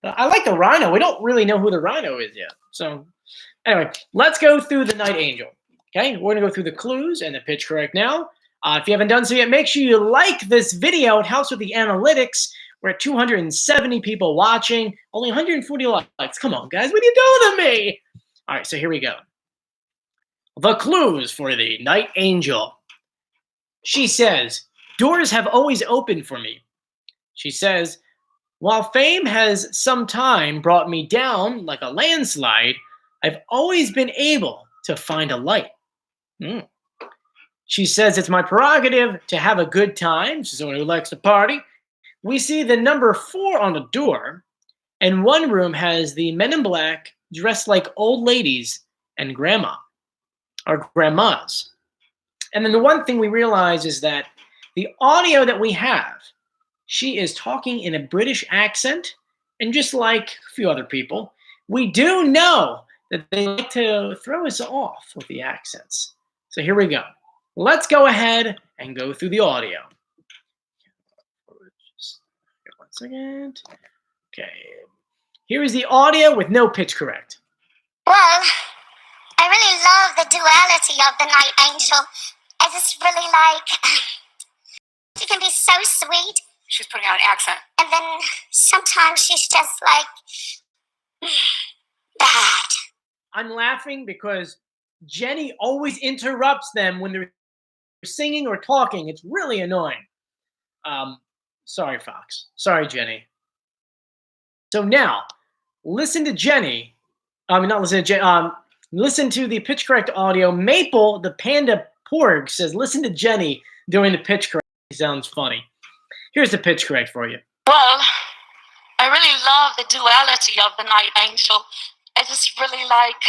I like the Rhino. We don't really know who the Rhino is yet. So anyway, let's go through the Night Angel. Okay, we're going to go through the clues and the pitch correct now. If you haven't done so yet, make sure you like this video. It helps with the analytics. We're at 270 people watching, only 140 likes. Come on, guys, what are you doing to me? All right, so here we go. The clues for the Night Angel. She says, doors have always opened for me. She says, while fame has sometime brought me down like a landslide, I've always been able to find a light. She says it's my prerogative to have a good time. She's someone who likes to party. We see the number 4 on the door, and one room has the men in black dressed like old ladies and grandma or grandmas. And then the one thing we realize is that the audio that we have, she is talking in a British accent, and just like a few other people, we do know that they like to throw us off with the accents. So here we go. Let's go ahead and go through the audio. Just 1 second. Okay. Here is the audio with no pitch correct. Well, I really love the duality of the Night Angel. I just really like... She can be so sweet. She's putting on an accent. And then sometimes she's just like... bad. I'm laughing because Jenny always interrupts them when they're singing or talking. It's really annoying. Sorry, Fox. Sorry, Jenny. So now, listen to Jenny. Not listen to Jenny. Listen to the pitch correct audio. Maple, the panda porg, says, listen to Jenny doing the pitch correct. It sounds funny. Here's the pitch correct for you. Well, I really love the duality of the Night Angel. I just really like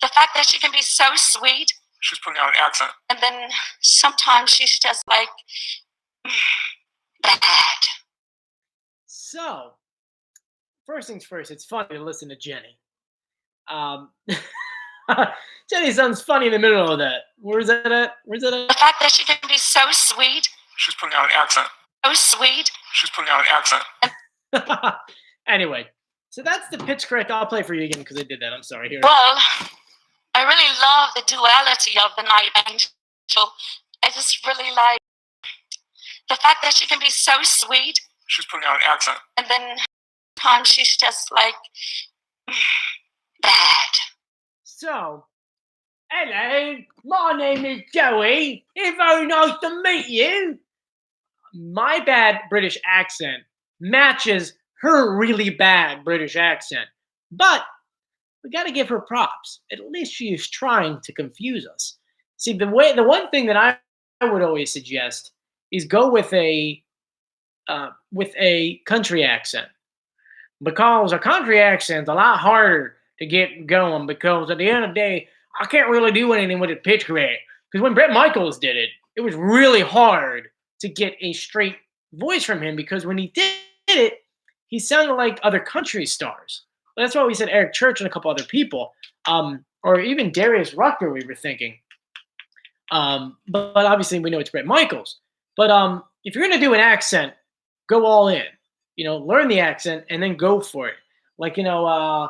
the fact that she can be so sweet. She's putting on an accent. And then sometimes she's just like bad. So, first things first, it's funny to listen to Jenny. Jenny sounds funny in the middle of that. Where's that at? The fact that she can be so sweet. She's putting on an accent. So sweet. She's putting on an accent. Anyway, so that's the pitch correct. I'll play for you again because I did that. I'm sorry. Here. Well, I really love the duality of the Night Angel. I just really like the fact that she can be so sweet. She's putting on an accent. And then sometimes she's just like bad. So, hello, my name is Joey. It's very nice to meet you. My bad British accent matches her really bad British accent. But we got to give her props. At least she is trying to confuse us. See, the one thing that I would always suggest is go with a country accent, because a country accent's a lot harder to get going, because at the end of the day, I can't really do anything with a pitch correct. Because when Bret Michaels did it, it was really hard to get a straight voice from him, because when he did it, he sounded like other country stars. That's why we said Eric Church and a couple other people, or even Darius Rucker, we were thinking. But obviously we know it's Bret Michaels. But if you're going to do an accent, go all in. Learn the accent and then go for it. Like, hello,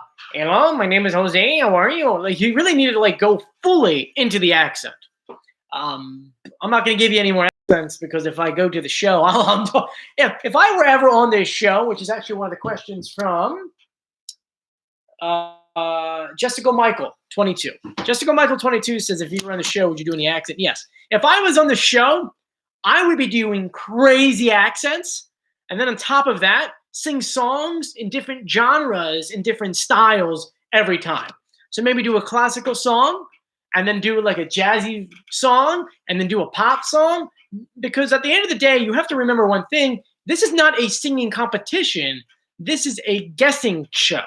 my name is Jose. How are you? Like, you really needed to go fully into the accent. I'm not going to give you any more accents, because if I go to the show, if I were ever on this show, which is actually one of the questions from Jessica Michael 22. Jessica Michael 22 says, if you were on the show, would you do any accent? Yes. If I was on the show, I would be doing crazy accents, and then on top of that, sing songs in different genres, in different styles every time. So maybe do a classical song, and then do like a jazzy song, and then do a pop song. Because at the end of the day, you have to remember one thing. This is not a singing competition. This is a guessing show.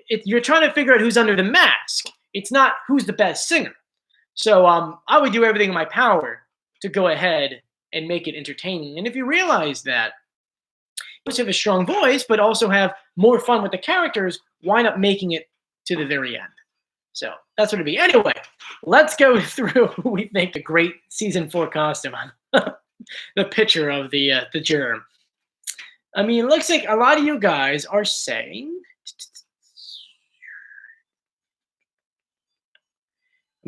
You're trying to figure out who's under the mask. It's not who's the best singer. So I would do everything in my power to go ahead and make it entertaining. And if you realize that you have a strong voice, but also have more fun with the characters, why not making it to the very end? So that's what it'd be. Anyway, let's go through who we think a great season 4 costume on. The picture of the germ. I mean, it looks like a lot of you guys are saying.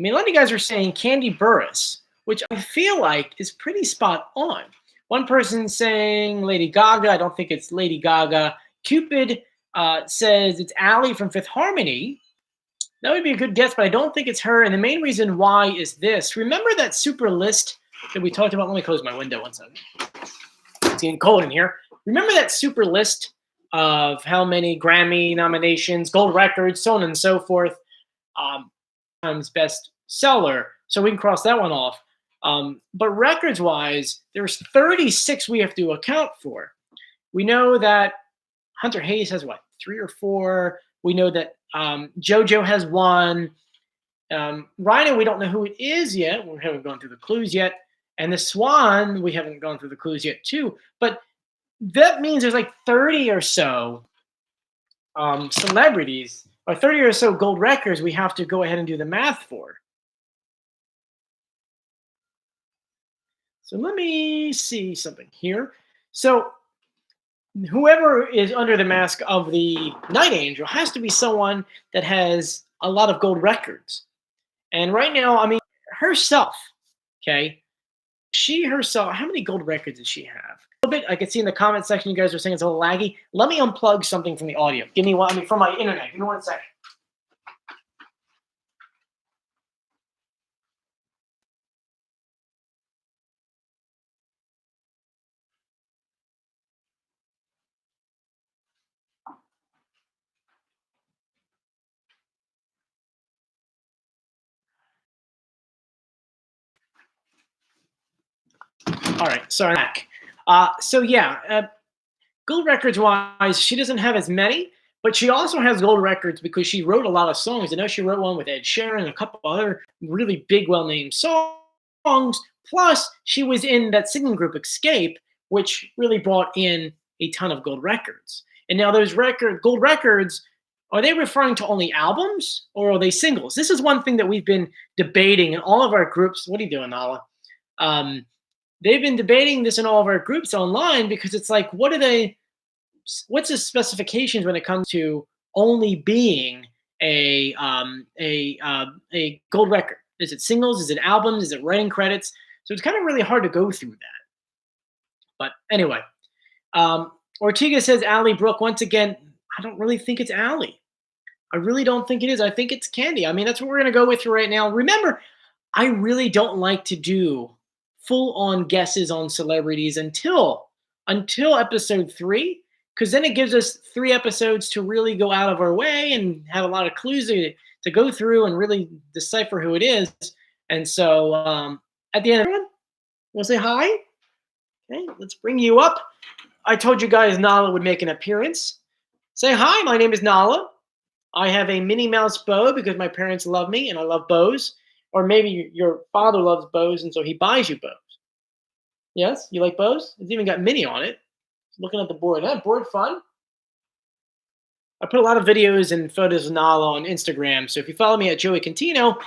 A lot of you guys are saying Candy Burris, which I feel like is pretty spot on. One person saying Lady Gaga. I don't think it's Lady Gaga. Cupid says it's Allie from Fifth Harmony. That would be a good guess, but I don't think it's her. And the main reason why is this. Remember that super list that we talked about? Let me close my window one second. It's getting cold in here. Remember that super list of how many Grammy nominations, gold records, so on and so forth, times best seller. So we can cross that one off. But records-wise, there's 36 we have to account for. We know that Hunter Hayes has, 3 or 4? We know that JoJo has 1. Rhino, we don't know who it is yet. We haven't gone through the clues yet. And the Swan, we haven't gone through the clues yet, too. But that means there's 30 or so celebrities, or 30 or so gold records we have to go ahead and do the math for. So let me see something here. So whoever is under the mask of the Night Angel has to be someone that has a lot of gold records. And right now, herself, okay? She herself, how many gold records does she have? A little bit. I can see in the comment section you guys are saying it's a little laggy. Let me unplug something from the audio. Give me one, from my internet. Give me 1 second. All right, sorry. So yeah, gold records wise, she doesn't have as many, but she also has gold records because she wrote a lot of songs. I know she wrote one with Ed Sheeran and a couple other really big, well-named songs. Plus, she was in that singing group Escape, which really brought in a ton of gold records. And now those gold records, are they referring to only albums or are they singles? This is one thing that we've been debating in all of our groups. What are you doing, Nala? They've been debating this in all of our groups online because it's like, what's the specifications when it comes to only being a gold record? Is it singles? Is it albums? Is it writing credits? So it's kind of really hard to go through that. But anyway, Ortega says Allie Brooke. Once again, I don't really think it's Allie. I really don't think it is. I think it's Candy. That's what we're going to go with right now. Remember, I really don't like to do full-on guesses on celebrities until episode 3, because then it gives us 3 episodes to really go out of our way and have a lot of clues to go through and really decipher who it is. And so at the end, everyone, we'll say hi. Okay, let's bring you up. I told you guys Nala would make an appearance. Say hi, my name is Nala. I have a Minnie Mouse bow because my parents love me and I love bows. Or maybe your father loves bows and so he buys you bows. Yes? You like bows? It's even got Minnie on it. Looking at the board. Isn't that board fun? I put a lot of videos and photos of Nala on Instagram. So if you follow me at Joey Contino,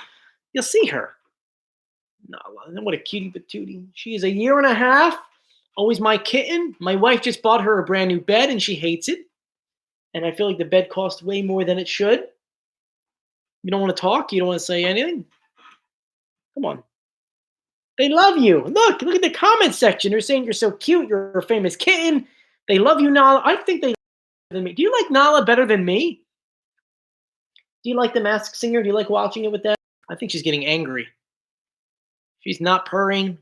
you'll see her. Nala, what a cutie patootie. She is a year and a half. Always my kitten. My wife just bought her a brand new bed and she hates it. And I feel like the bed costs way more than it should. You don't want to talk? You don't want to say anything? Come on. They love you. Look at the comment section. They're saying you're so cute. You're a famous kitten. They love you, Nala. I think they love you than me. Do you like Nala better than me? Do you like The Masked Singer? Do you like watching it with them? I think she's getting angry. She's not purring.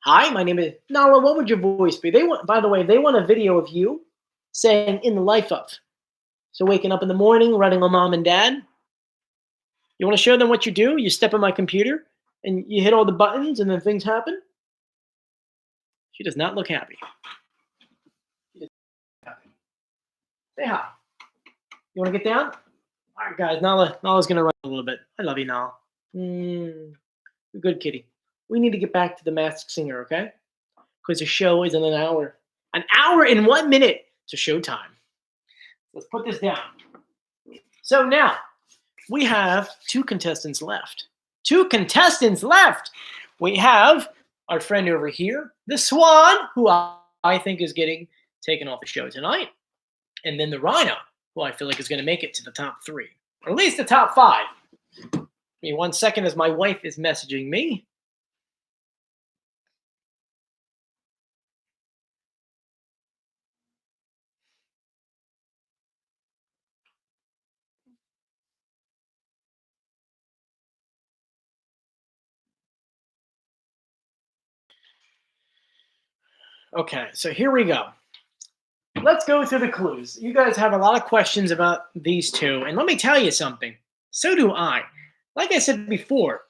Hi, my name is Nala. What would your voice be? By the way, they want a video of you saying "In the Life of." So waking up in the morning, running with mom and dad. You want to show them what you do? You step on my computer and you hit all the buttons and then things happen? She does not look happy. Say hi. You want to get down? All right, guys. Nala's going to run a little bit. I love you, Nala. You're a good kitty. We need to get back to The Masked Singer, okay? Because the show is in an hour. An hour and 1 minute to showtime. Let's put this down. So now, we have two contestants left. We have our friend over here, the Swan, who I think is getting taken off the show tonight. And then the Rhino, who I feel like is going to make it to the top 3. Or at least the top 5. Give me 1 second as my wife is messaging me. Okay, so here we go. Let's go through the clues. You guys have a lot of questions about these two, and let me tell you something. So do I. Like I said before,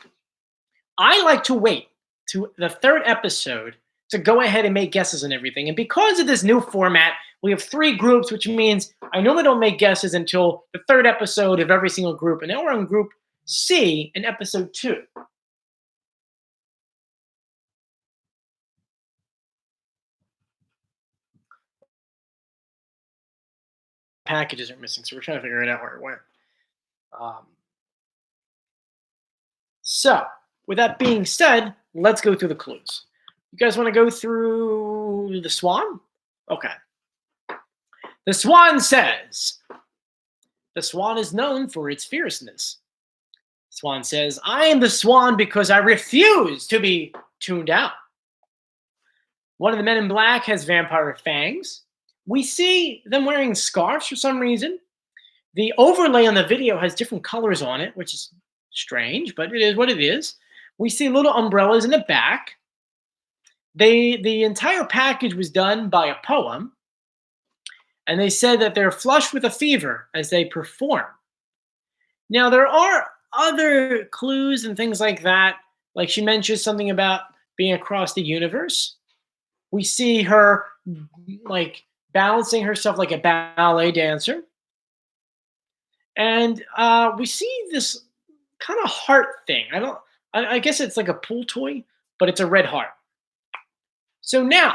I like to wait to the 3rd episode to go ahead and make guesses and everything. And because of this new format, we have 3 groups, which means I normally don't make guesses until the 3rd episode of every single group. And now we're on group C in episode 2. Packages are missing, so we're trying to figure it out where it went. So, with that being said, let's go through the clues. You guys want to go through the Swan? Okay. The Swan says, the Swan is known for its fierceness. Swan says, I am the Swan because I refuse to be tuned out. One of the men in black has vampire fangs. We see them wearing scarves for some reason. The overlay on the video has different colors on it, which is strange, but it is what it is. We see little umbrellas in the back. The entire package was done by a poem, and they said that they're flushed with a fever as they perform. Now, there are other clues and things like that, like she mentions something about being across the universe. We see her like balancing herself like a ballet dancer. And we see this kind of heart thing. I guess it's like a pool toy, but it's a red heart. So now,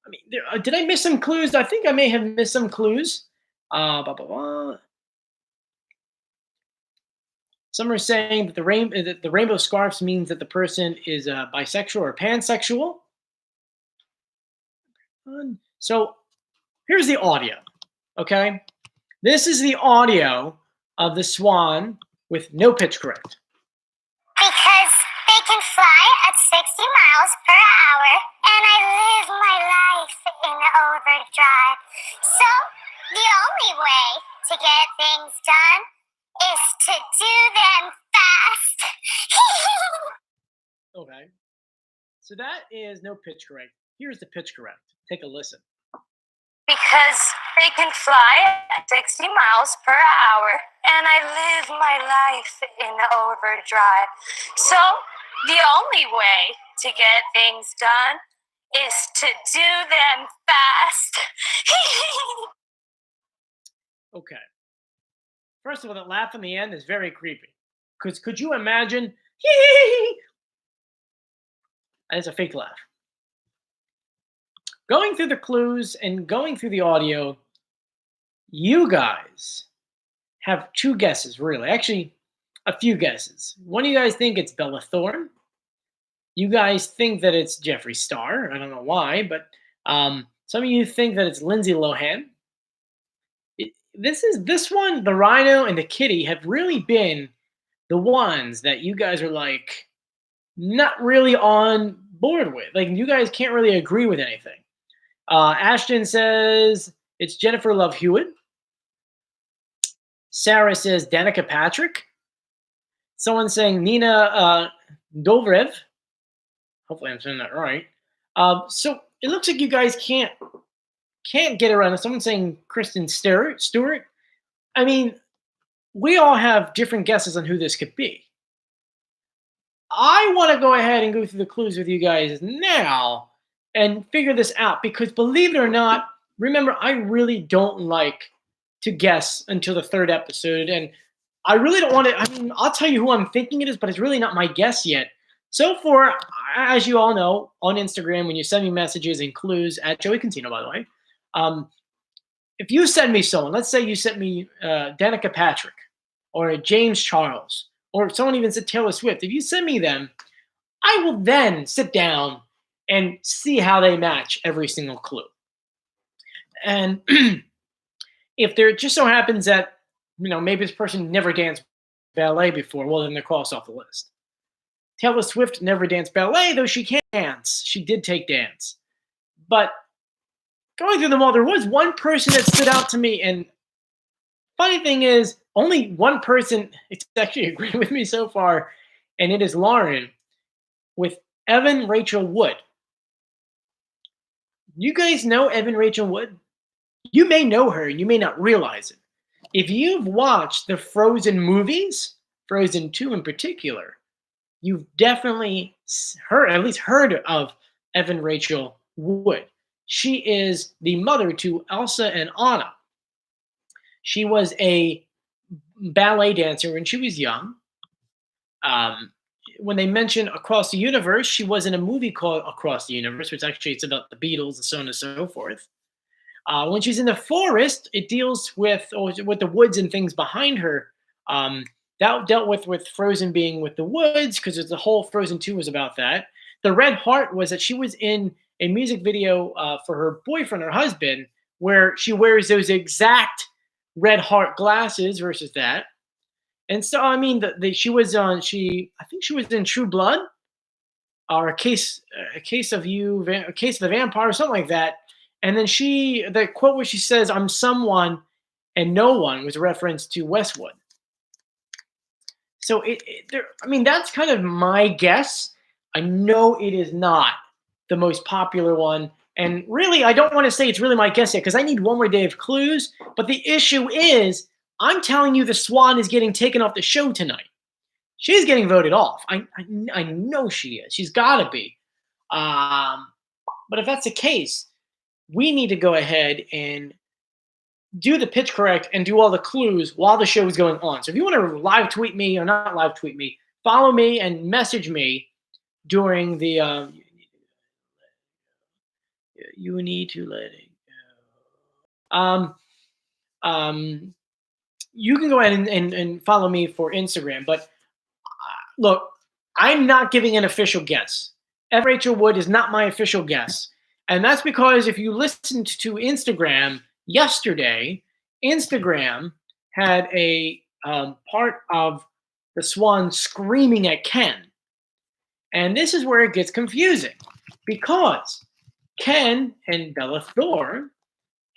I mean, did I miss some clues? I think I may have missed some clues. Some are saying that the rainbow scarves means that the person is bisexual or pansexual. So here's the audio, okay? This is the audio of the Swan with no pitch correct. Because they can fly at 60 miles per hour, and I live my life in overdrive. So the only way to get things done is to do them fast. Okay. So that is no pitch correct. Here's the pitch correct. Take a listen. Because they can fly at 60 miles per hour, and I live my life in overdrive. So the only way to get things done is to do them fast. Okay. First of all, that laugh in the end is very creepy. Because could you imagine? It's a fake laugh. Going through the clues and going through the audio, you guys have two guesses, really. Actually, a few guesses. One of you guys think it's Bella Thorne. You guys think that it's Jeffree Star. I don't know why, but some of you think that it's Lindsay Lohan. This one, the Rhino and the Kitty have really been the ones that you guys are like not really on board with. Like you guys can't really agree with anything. Ashton says it's Jennifer Love Hewitt. Sarah says Danica Patrick. Someone saying Nina Dobrev. Hopefully I'm saying that right. So it looks like you guys can't get around it. Someone saying Kristen Stewart. I mean, we all have different guesses on who this could be. I want to go ahead and go through the clues with you guys now and figure this out because believe it or not, remember, I really don't like to guess until the third episode. And I really don't want to, I mean, I'll tell you who I'm thinking it is, but it's really not my guess yet. So far, as you all know, on Instagram, when you send me messages and clues at Joey Contino, by the way, if you send me someone, let's say you sent me Danica Patrick or James Charles, or someone even said Taylor Swift, if you send me them, I will then sit down and see how they match every single clue. And if there just so happens that, maybe this person never danced ballet before, well, then they're crossed off the list. Taylor Swift never danced ballet, though she can dance. She did take dance. But going through them all, there was one person that stood out to me. And funny thing is, only one person is actually agreeing with me so far, and it is Lauren with Evan Rachel Wood. You guys know Evan Rachel Wood? You may know her, and you may not realize it. If you've watched the Frozen movies, Frozen 2 in particular, you've definitely at least heard of Evan Rachel Wood. She is the mother to Elsa and Anna. She was a ballet dancer when she was young. When they mention Across the Universe, she was in a movie called Across the Universe, which actually it's about the Beatles and so on and so forth. When she's in the forest, it deals with the woods and things behind her. That dealt with Frozen being with the woods because the whole Frozen 2 was about that. The Red Heart was that she was in a music video for her boyfriend or husband where she wears those exact red heart glasses versus that. And so, I mean, she was on. I think she was in True Blood, or a case of the vampire, or something like that. And then the quote where she says, "I'm someone and no one," was a reference to Westwood. So that's kind of my guess. I know it is not the most popular one. And really, I don't want to say it's really my guess yet because I need one more day of clues. But the issue is, I'm telling you the Swan is getting taken off the show tonight. She's getting voted off. I know she is. She's got to be. But if that's the case, we need to go ahead and do the pitch correct and do all the clues while the show is going on. So if you want to live tweet me or not live tweet me, follow me and message me during the you need to let it go. You can go ahead and follow me for Instagram. But look, I'm not giving an official guess. F. Rachel Wood is not my official guess. And that's because if you listened to Instagram yesterday, Instagram had a part of the Swan screaming at Ken. And this is where it gets confusing because Ken and Bella Thorne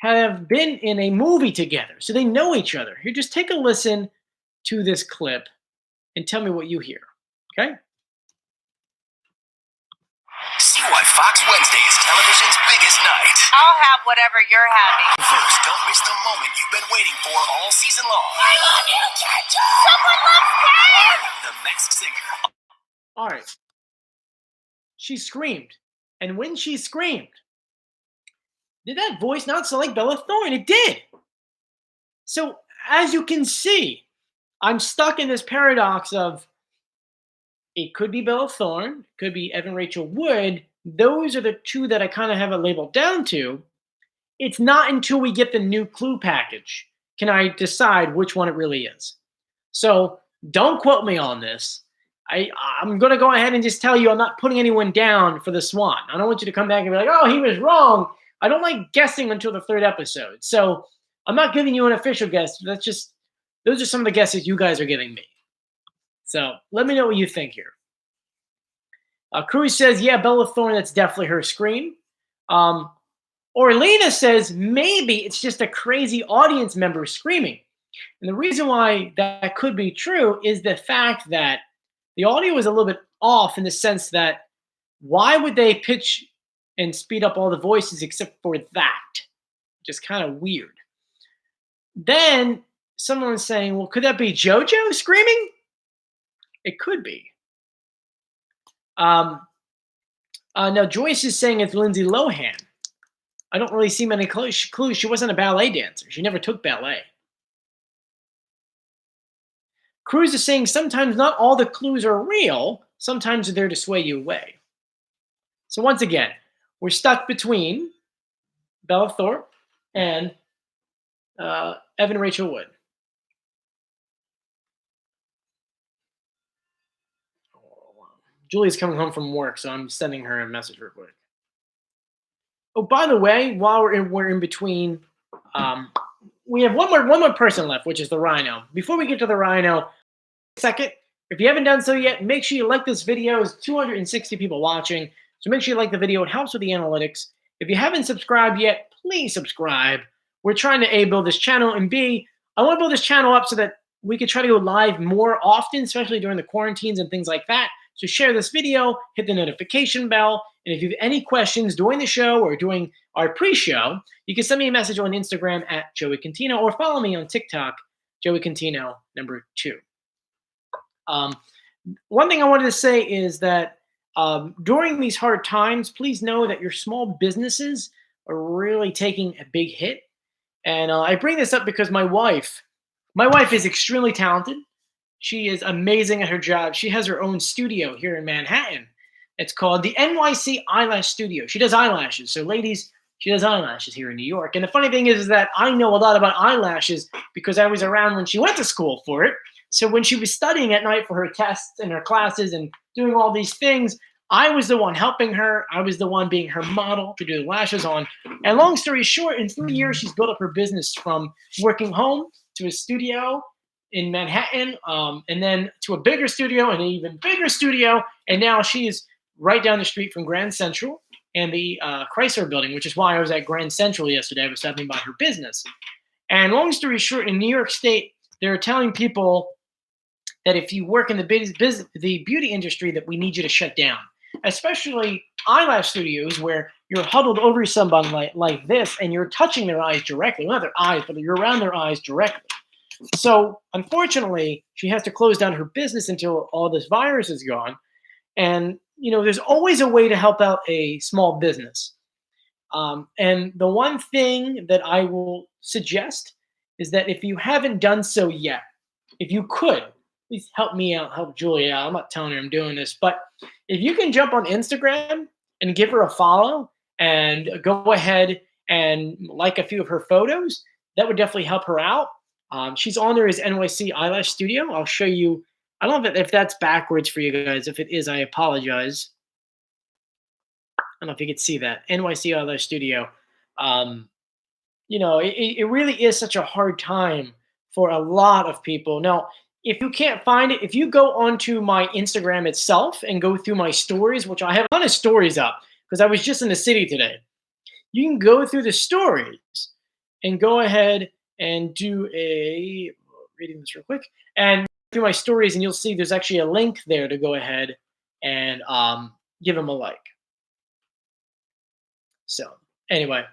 have been in a movie together, so they know each other. Here, just take a listen to this clip and tell me what you hear, okay? See why Fox Wednesday is television's biggest night. I'll have whatever you're having. First, don't miss the moment you've been waiting for all season long. I love you, Chacha! Someone loves Ken! The Masked Singer. All right. She screamed. And when she screamed, did that voice not sound like Bella Thorne? It did. So as you can see, I'm stuck in this paradox of it could be Bella Thorne, it could be Evan Rachel Wood. Those are the two that I kind of have it labeled down to. It's not until we get the new clue package can I decide which one it really is. So don't quote me on this. I'm going to go ahead and just tell you I'm not putting anyone down for the Swan. I don't want you to come back and be like, oh, he was wrong. I don't like guessing until the third episode. So I'm not giving you an official guess. Those are some of the guesses you guys are giving me. So let me know what you think here. Cruz says, yeah, Bella Thorne, that's definitely her scream. Orlena says, maybe it's just a crazy audience member screaming. And the reason why that could be true is the fact that the audio is a little bit off in the sense that why would they pitch and speed up all the voices except for that? Just kind of weird. Then someone was saying, well, could that be JoJo screaming? It could be. Now Joyce is saying it's Lindsay Lohan. I don't really see many clues. She wasn't a ballet dancer. She never took ballet. Cruz is saying sometimes not all the clues are real. Sometimes they're there to sway you away. So once again, we're stuck between Bella Thorne and Evan Rachel Wood. Julie's coming home from work, so I'm sending her a message real quick. Oh, by the way, while we're in between, we have one more person left, which is the Rhino. Before we get to the Rhino, second, if you haven't done so yet, make sure you like this video. There's 260 people watching, so make sure you like the video. It helps with the analytics. If you haven't subscribed yet, please subscribe. We're trying to A, build this channel, and B, I want to build this channel up so that we can try to go live more often, especially during the quarantines and things like that. So share this video, hit the notification bell, and if you have any questions during the show or during our pre-show, you can send me a message on Instagram at Joey Contino or follow me on TikTok, Joey Contino 2. One thing I wanted to say is that during these hard times, please know that your small businesses are really taking a big hit. And I bring this up because my wife is extremely talented. She is amazing at her job. She has her own studio here in Manhattan. It's called the NYC Eyelash Studio. She does eyelashes. So ladies, she does eyelashes here in New York. And the funny thing is that I know a lot about eyelashes because I was around when she went to school for it. So when she was studying at night for her tests and her classes and doing all these things, I was the one helping her. I was the one being her model to do the lashes on. And long story short, in 3 years, she's built up her business from working home to a studio in Manhattan, and then to a bigger studio and an even bigger studio. And now she's right down the street from Grand Central and the Chrysler building, which is why I was at Grand Central yesterday. I was stopping by her business. And long story short, in New York State, they're telling people that if you work in the beauty industry, that we need you to shut down, especially eyelash studios where you're huddled over someone like this and you're touching their eyes directly. Not their eyes, but you're around their eyes directly. So unfortunately, she has to close down her business until all this virus is gone. And, there's always a way to help out a small business. And the one thing that I will suggest is that if you haven't done so yet, if you could, please help me out, help Julia out. I'm not telling her I'm doing this, but if you can jump on Instagram and give her a follow and go ahead and like a few of her photos, that would definitely help her out. She's on there as NYC Eyelash Studio. I'll show you. I don't know if that's backwards for you guys. If it is, I apologize. I don't know if you could see that. NYC Eyelash Studio. It really is such a hard time for a lot of people. Now, if you can't find it, if you go onto my Instagram itself and go through my stories, which I have a ton of stories up because I was just in the city today, you can go through the stories and go ahead and do reading this real quick, and through my stories, and you'll see there's actually a link there to go ahead and give them a like. So anyway,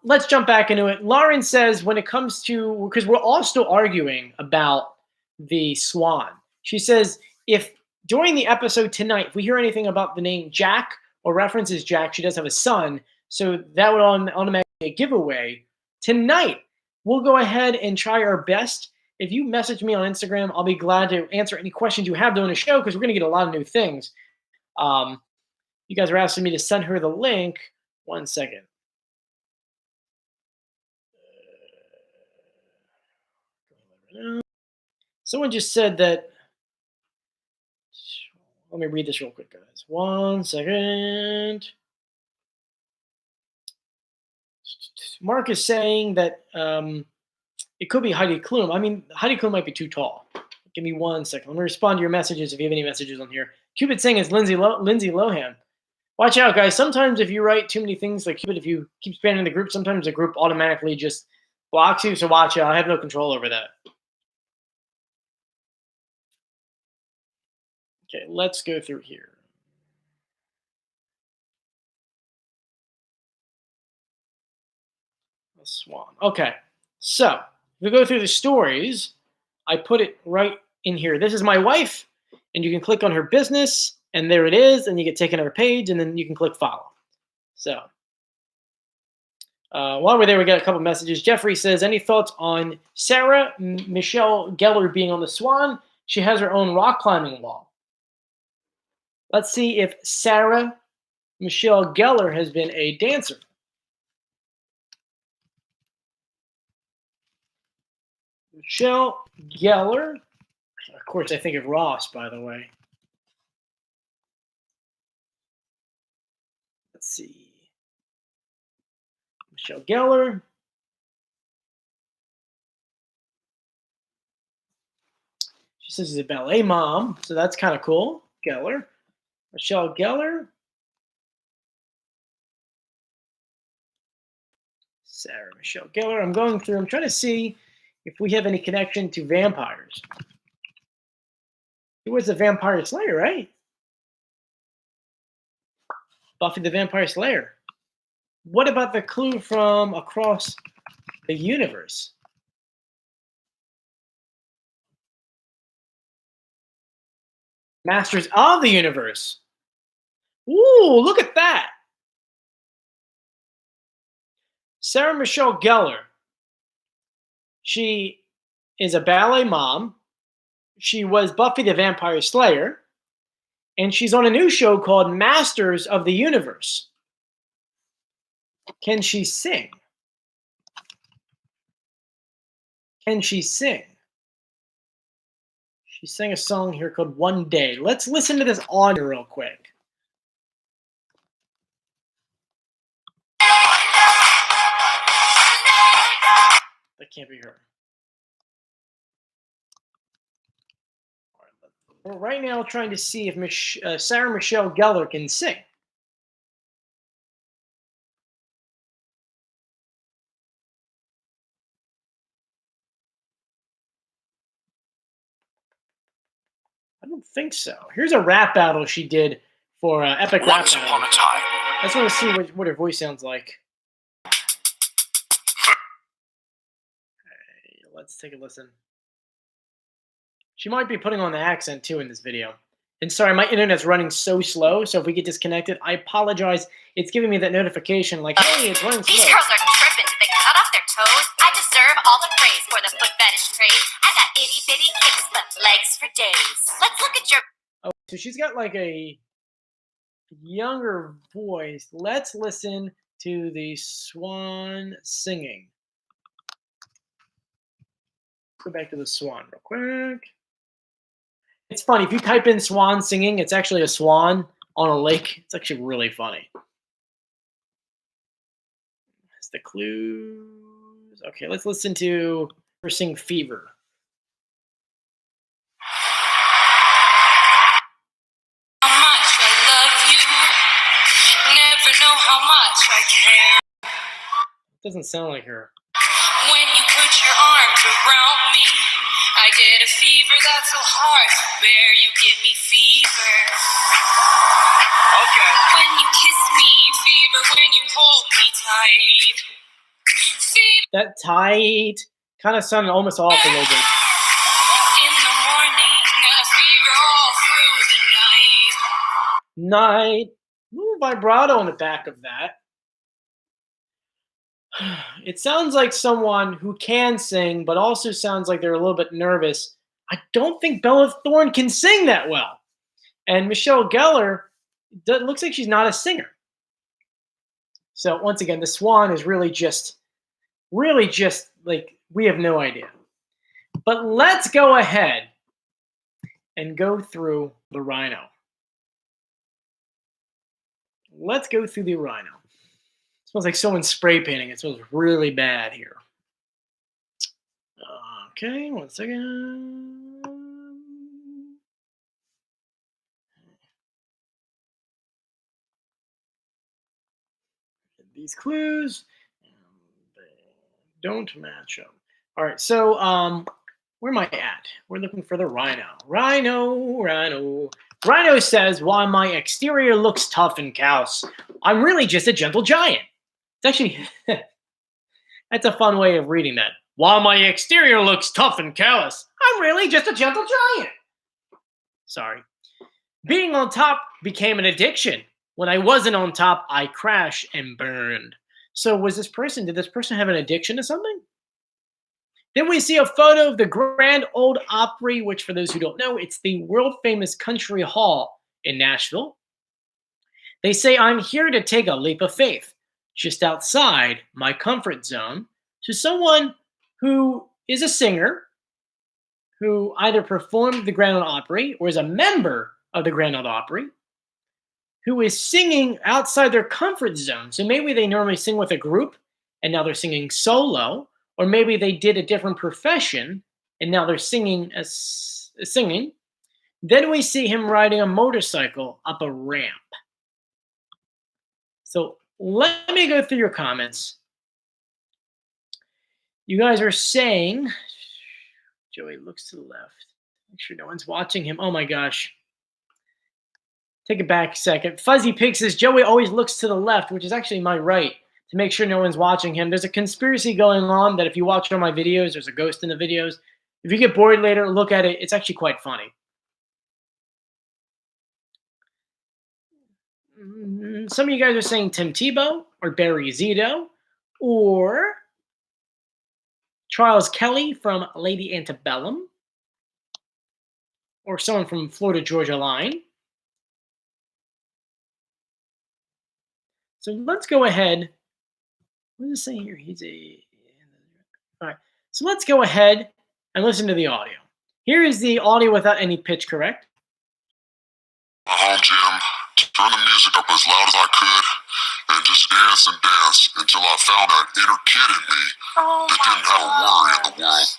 let's jump back into it. Lauren says when it comes to, because we're all still arguing about the Swan, she says if during the episode tonight, if we hear anything about the name Jack or references Jack, she does have a son, so that would automatically be a giveaway. Tonight, we'll go ahead and try our best. If you message me on Instagram, I'll be glad to answer any questions you have during the show because we're going to get a lot of new things. You guys are asking me to send her the link. 1 second. Someone just said that. Let me read this real quick, guys. 1 second. Mark is saying that it could be Heidi Klum. I mean, Heidi Klum might be too tall. Give me 1 second. Let me respond to your messages if you have any messages on here. Cupid saying it's Lindsay Lohan. Watch out, guys. Sometimes if you write too many things like Cupid, if you keep spamming the group, sometimes the group automatically just blocks you. So watch out. I have no control over that. Okay, let's go through here. Swan. Okay, so if we go through the stories, I put it right in here. This is my wife, and you can click on her business, and there it is, and you get taken to her page, and then you can click follow. So while we're there, we got a couple messages. Jeffrey says, any thoughts on Sarah Michelle Gellar being on the Swan? She has her own rock climbing wall. Let's see if Sarah Michelle Gellar has been a dancer. Michelle Gellar. Of course, I think of Ross, by the way. Let's see. Michelle Gellar. She says she's a ballet mom, so that's kind of cool. Gellar. Michelle Gellar. Sarah Michelle Gellar. I'm going through. I'm trying to see if we have any connection to vampires. He was the Vampire Slayer, right? Buffy the Vampire Slayer. What about the clue from across the universe? Masters of the Universe. Ooh, look at that. Sarah Michelle Gellar. She is a ballet mom. She was Buffy the Vampire Slayer. And she's on a new show called Masters of the Universe. Can she sing? Can she sing? She sang a song here called One Day. Let's listen to this audio real quick. That can't be her. We're right now trying to see if Sarah Michelle Gellar can sing. I don't think so. Here's a rap battle she did for Epic Rap Once Battle. upon a time. I just want to see what her voice sounds like. Okay, let's take a listen. She might be putting on the accent too in this video. And sorry, my internet's running so slow, so if we get disconnected, I apologize. It's giving me that notification like, hey, it's running These slow. girls are tripping. Did they cut off their toes? I deserve all the praise for the foot fetish craze. I got itty bitty kicks, but legs for days. Let's look at your. Oh, so she's got like a younger voice. Let's listen to the Swan singing. Go back to the Swan real quick. It's funny. If you type in Swan singing, it's actually a swan on a lake. It's actually really funny. That's the clues. Okay, let's listen to her sing Fever. How much I love you. Never know how much I care. Doesn't sound like her. When you put your arms around me, I get a fever that's so hard to bear. You give me fever. Okay. When you kiss me, fever. When you hold me tight, fever. That tight kind of sounded almost off a little bit. In the morning, a fever all through the night. Night. Ooh, vibrato on the back of that. It sounds like someone who can sing, but also sounds like they're a little bit nervous. I don't think Bella Thorne can sing that well. And Michelle Gellar looks like she's not a singer. So once again, the Swan is really just like we have no idea. But let's go ahead and go through the Rhino. Let's go through the Rhino. It smells like someone's spray painting. It smells really bad here. Okay, 1 second. These clues they don't match up. All right, so where am I at? We're looking for the Rhino. Rhino. Rhino says, while my exterior looks tough and callous, I'm really just a gentle giant. It's actually, that's a fun way of reading that. While my exterior looks tough and callous, I'm really just a gentle giant. Sorry. Being on top became an addiction. When I wasn't on top, I crashed and burned. So did this person have an addiction to something? Then we see a photo of the Grand Ole Opry, which for those who don't know, it's the world famous country hall in Nashville. They say, I'm here to take a leap of faith, just outside my comfort zone, to someone who is a singer, who either performed the Grand Ole Opry or is a member of the Grand Ole Opry, who is singing outside their comfort zone. So maybe they normally sing with a group and now they're singing solo, or maybe they did a different profession and now they're singing. Then we see him riding a motorcycle up a ramp. So let me go through your comments. You guys are saying, Joey looks to the left. Make sure no one's watching him. Oh my gosh. Take it back a second. Fuzzy Pig says, Joey always looks to the left, which is actually my right, to make sure no one's watching him. There's a conspiracy going on that if you watch all my videos, there's a ghost in the videos. If you get bored later, look at it. It's actually quite funny. Some of you guys are saying Tim Tebow or Barry Zito or Charles Kelly from Lady Antebellum or someone from Florida Georgia Line. So let's go ahead. What does it say here? All right. So let's go ahead and listen to the audio. Here is the audio without any pitch correct. My home gym, turn the music up as loud as I could, and just dance and dance until I found that inner kid in me that didn't have a worry in the world.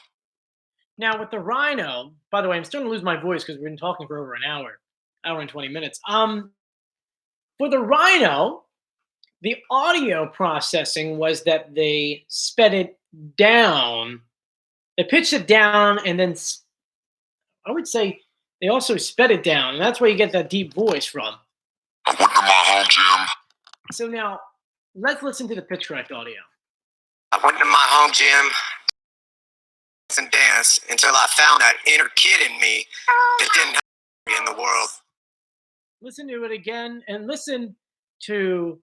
Now with the Rhino, by the way, I'm starting to lose my voice because we've been talking for over an hour and 20 minutes. For the Rhino, the audio processing was that they sped it down. They pitched it down, and then I would say they also sped it down, and that's where you get that deep voice from. I went to my home gym. So now, let's listen to the pitch correct audio. I went to my home gym and danced until I found that inner kid in me that didn't have in the world. Listen to it again, and listen to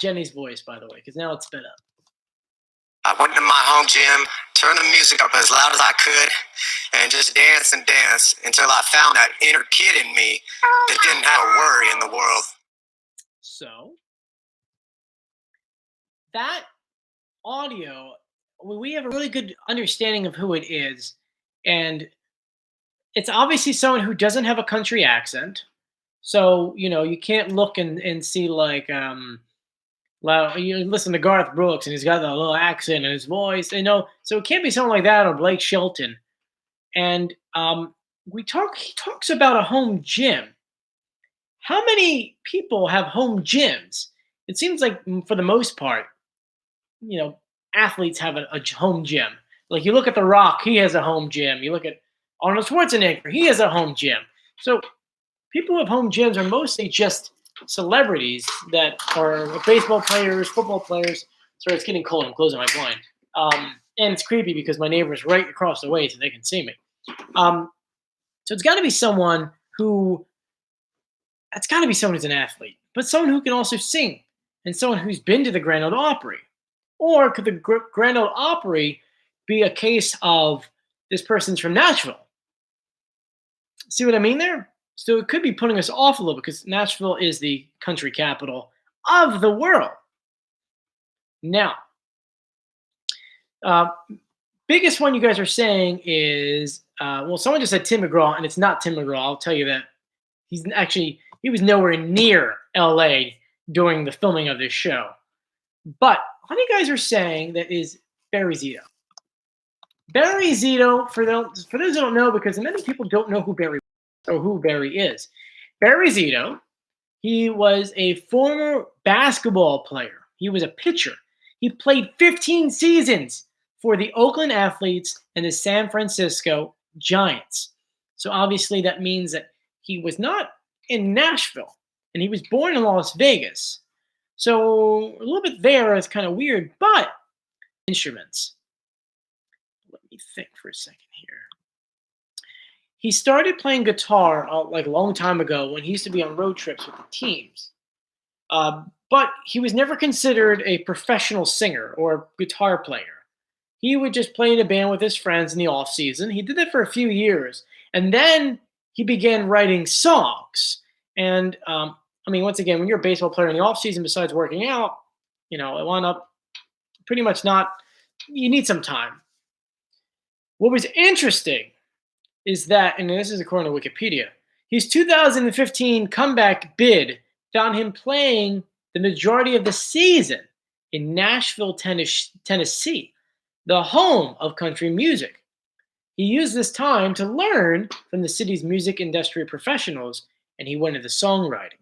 Jenny's voice, by the way, because now it's sped up. I went to my home gym, turned the music up as loud as I could, and just dance and dance until I found that inner kid in me that didn't have a worry in the world. So, that audio, we have a really good understanding of who it is, and it's obviously someone who doesn't have a country accent. So, you can't look and see like, you listen to Garth Brooks and he's got that little accent in his voice, so it can't be someone like that or Blake Shelton. And he talks about a home gym. How many people have home gyms? It seems like for the most part, athletes have a home gym. Like you look at The Rock, he has a home gym. You look at Arnold Schwarzenegger, he has a home gym. So people with home gyms are mostly just celebrities that are baseball players, football players. Sorry, it's getting cold. I'm closing my blind. And it's creepy because my neighbor's right across the way so they can see me. So it's got to be someone who's an athlete, but someone who can also sing and someone who's been to the Grand Ole Opry. Or could the Grand Ole Opry be a case of this person's from Nashville? See what I mean there? So it could be putting us off a little because Nashville is the country capital of the world. Now, biggest one you guys are saying is, well, someone just said Tim McGraw, and it's not Tim McGraw. I'll tell you that. He was nowhere near LA during the filming of this show. But what you guys are saying that is Barry Zito. Barry Zito, for those who don't know, because many people don't know who Barry is. Barry Zito, he was a former basketball player. He was a pitcher. He played 15 seasons for the Oakland Athletes and the San Francisco Giants. So obviously that means that he was not in Nashville, and he was born in Las Vegas. So a little bit there is kind of weird, but instruments. Let me think for a second here. He started playing guitar like a long time ago when he used to be on road trips with the teams. But he was never considered a professional singer or guitar player. He would just play in a band with his friends in the off season. He did that for a few years, and then he began writing songs. And once again, when you're a baseball player in the off season, besides working out, it wound up pretty much not. You need some time. What was interesting is that, and this is according to Wikipedia, his 2015 comeback bid found him playing the majority of the season in Nashville, Tennessee, the home of country music. He used this time to learn from the city's music industry professionals, and he went into songwriting.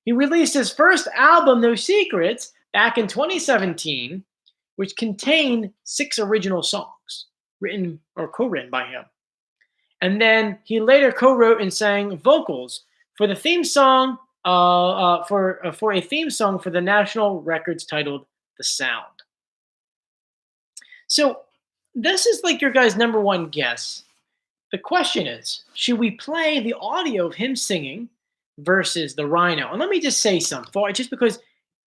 He released his first album, No Secrets, back in 2017, which contained 6 original songs written or co-written by him. And then he later co-wrote and sang vocals for the theme song for a theme song for the national records titled "The Sound." So this is like your guys' number one guess. The question is, should we play the audio of him singing versus the Rhino? And let me just say something, just because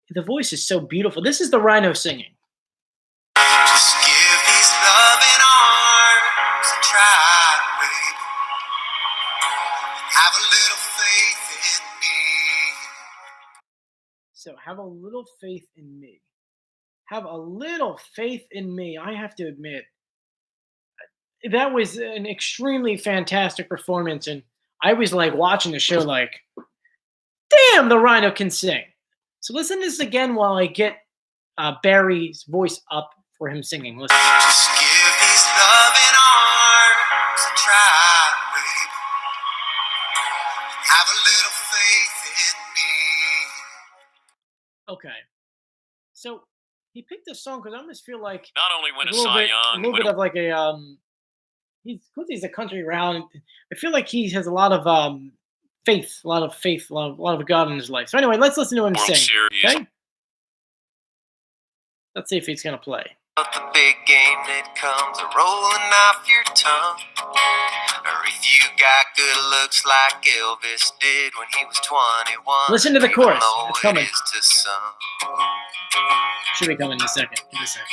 the voice is so beautiful. This is the Rhino singing. Just give these loving arms a try, baby. Have a little faith in me. So have a little faith in me. Have a little faith in me. I have to admit, that was an extremely fantastic performance. And I was like watching the show like, damn, the Rhino can sing. So listen to this again while I get Barry's voice up for him singing. Listen. Just give these loving arms a try, baby. Have a little faith in me. Okay. So he picked this song because I almost feel like not only win a little Cy bit, Young, a little bit of like a he's a country round. I feel like he has a lot of faith, a lot of God in his life. So anyway, let's listen to him World sing. Series. Okay. Let's see if he's gonna play. But the big game that comes rolling off your tongue. Or if you got good looks like Elvis did when he was 21. Listen to the chorus. It's coming. It is to some. Should be coming in a second. Give it a second.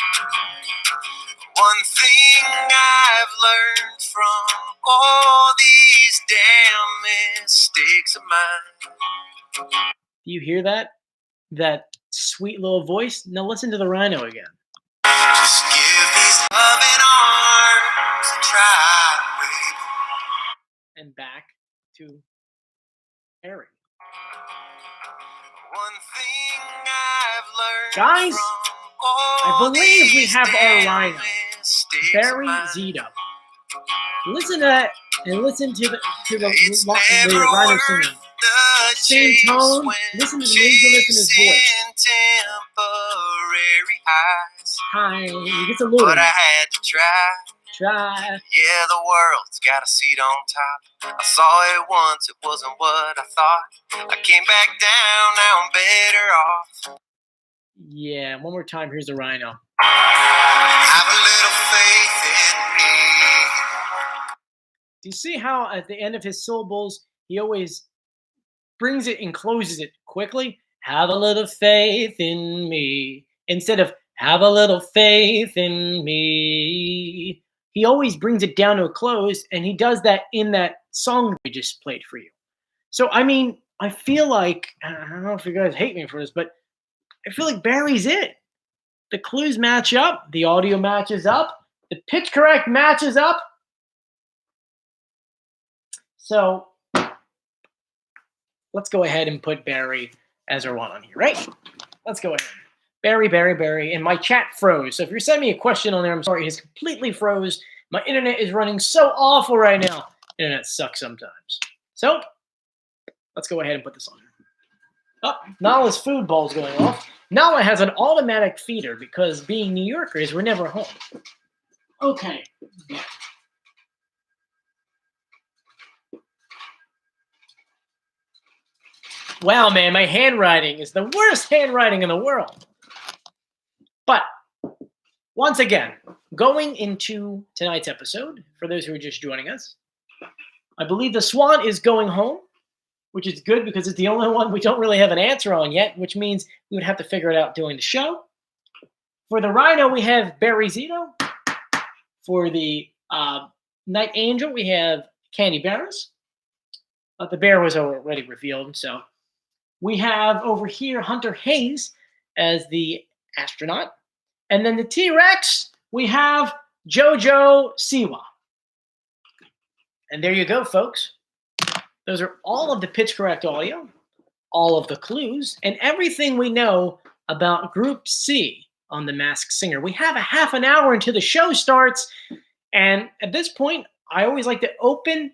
One thing I've learned from all these damn mistakes of mine. Do you hear that? That sweet little voice? Now listen to the Rhino again. Just give these loving arms a try, baby. And back to Harry. One thing I've learned Guys, from I all believe we these have our damn Rhino, mistakes Barry of mine. Zito. Listen to that, and listen to the It's Rhino never worth singing. the Same chase tone. when Listen to the nasal in his voice. chasing temporary highs. Hi, he gets a little. But I had to try. Try. Yeah, the world's got a seat on top. I saw it once, it wasn't what I thought. I came back down, now I'm better off. Yeah, one more time. Here's the Rhino. Have a little faith in me. Do you see how at the end of his syllables, he always brings it and closes it quickly? Have a little faith in me. Instead of Have a little faith in me. He always brings it down to a close, and he does that in that song we just played for you. So, I mean, I feel like, I don't know if you guys hate me for this, but I feel like Barry's it. The clues match up, the audio matches up, the pitch correct matches up. So, let's go ahead and put Barry as our one on here, right? Let's go ahead. Barry, and my chat froze. So if you're sending me a question on there, I'm sorry, it's completely froze. My internet is running so awful right now. Internet sucks sometimes. So let's go ahead and put this on. Oh, Nala's food ball's going off. Nala has an automatic feeder because being New Yorkers, we're never home. Okay. Wow, man, my handwriting is the worst handwriting in the world. But once again, going into tonight's episode, for those who are just joining us, I believe the Swan is going home, which is good because it's the only one we don't really have an answer on yet, which means we would have to figure it out during the show. For the Rhino, we have Barry Zito. For the Night Angel, we have Candy Barris. The bear was already revealed, so. We have over here Hunter Hayes as the astronaut. And then the T-Rex, we have Jojo Siwa. And there you go, folks. Those are all of the pitch correct audio, all of the clues, and everything we know about Group C on The Masked Singer. We have a half an hour until the show starts. And at this point, I always like to open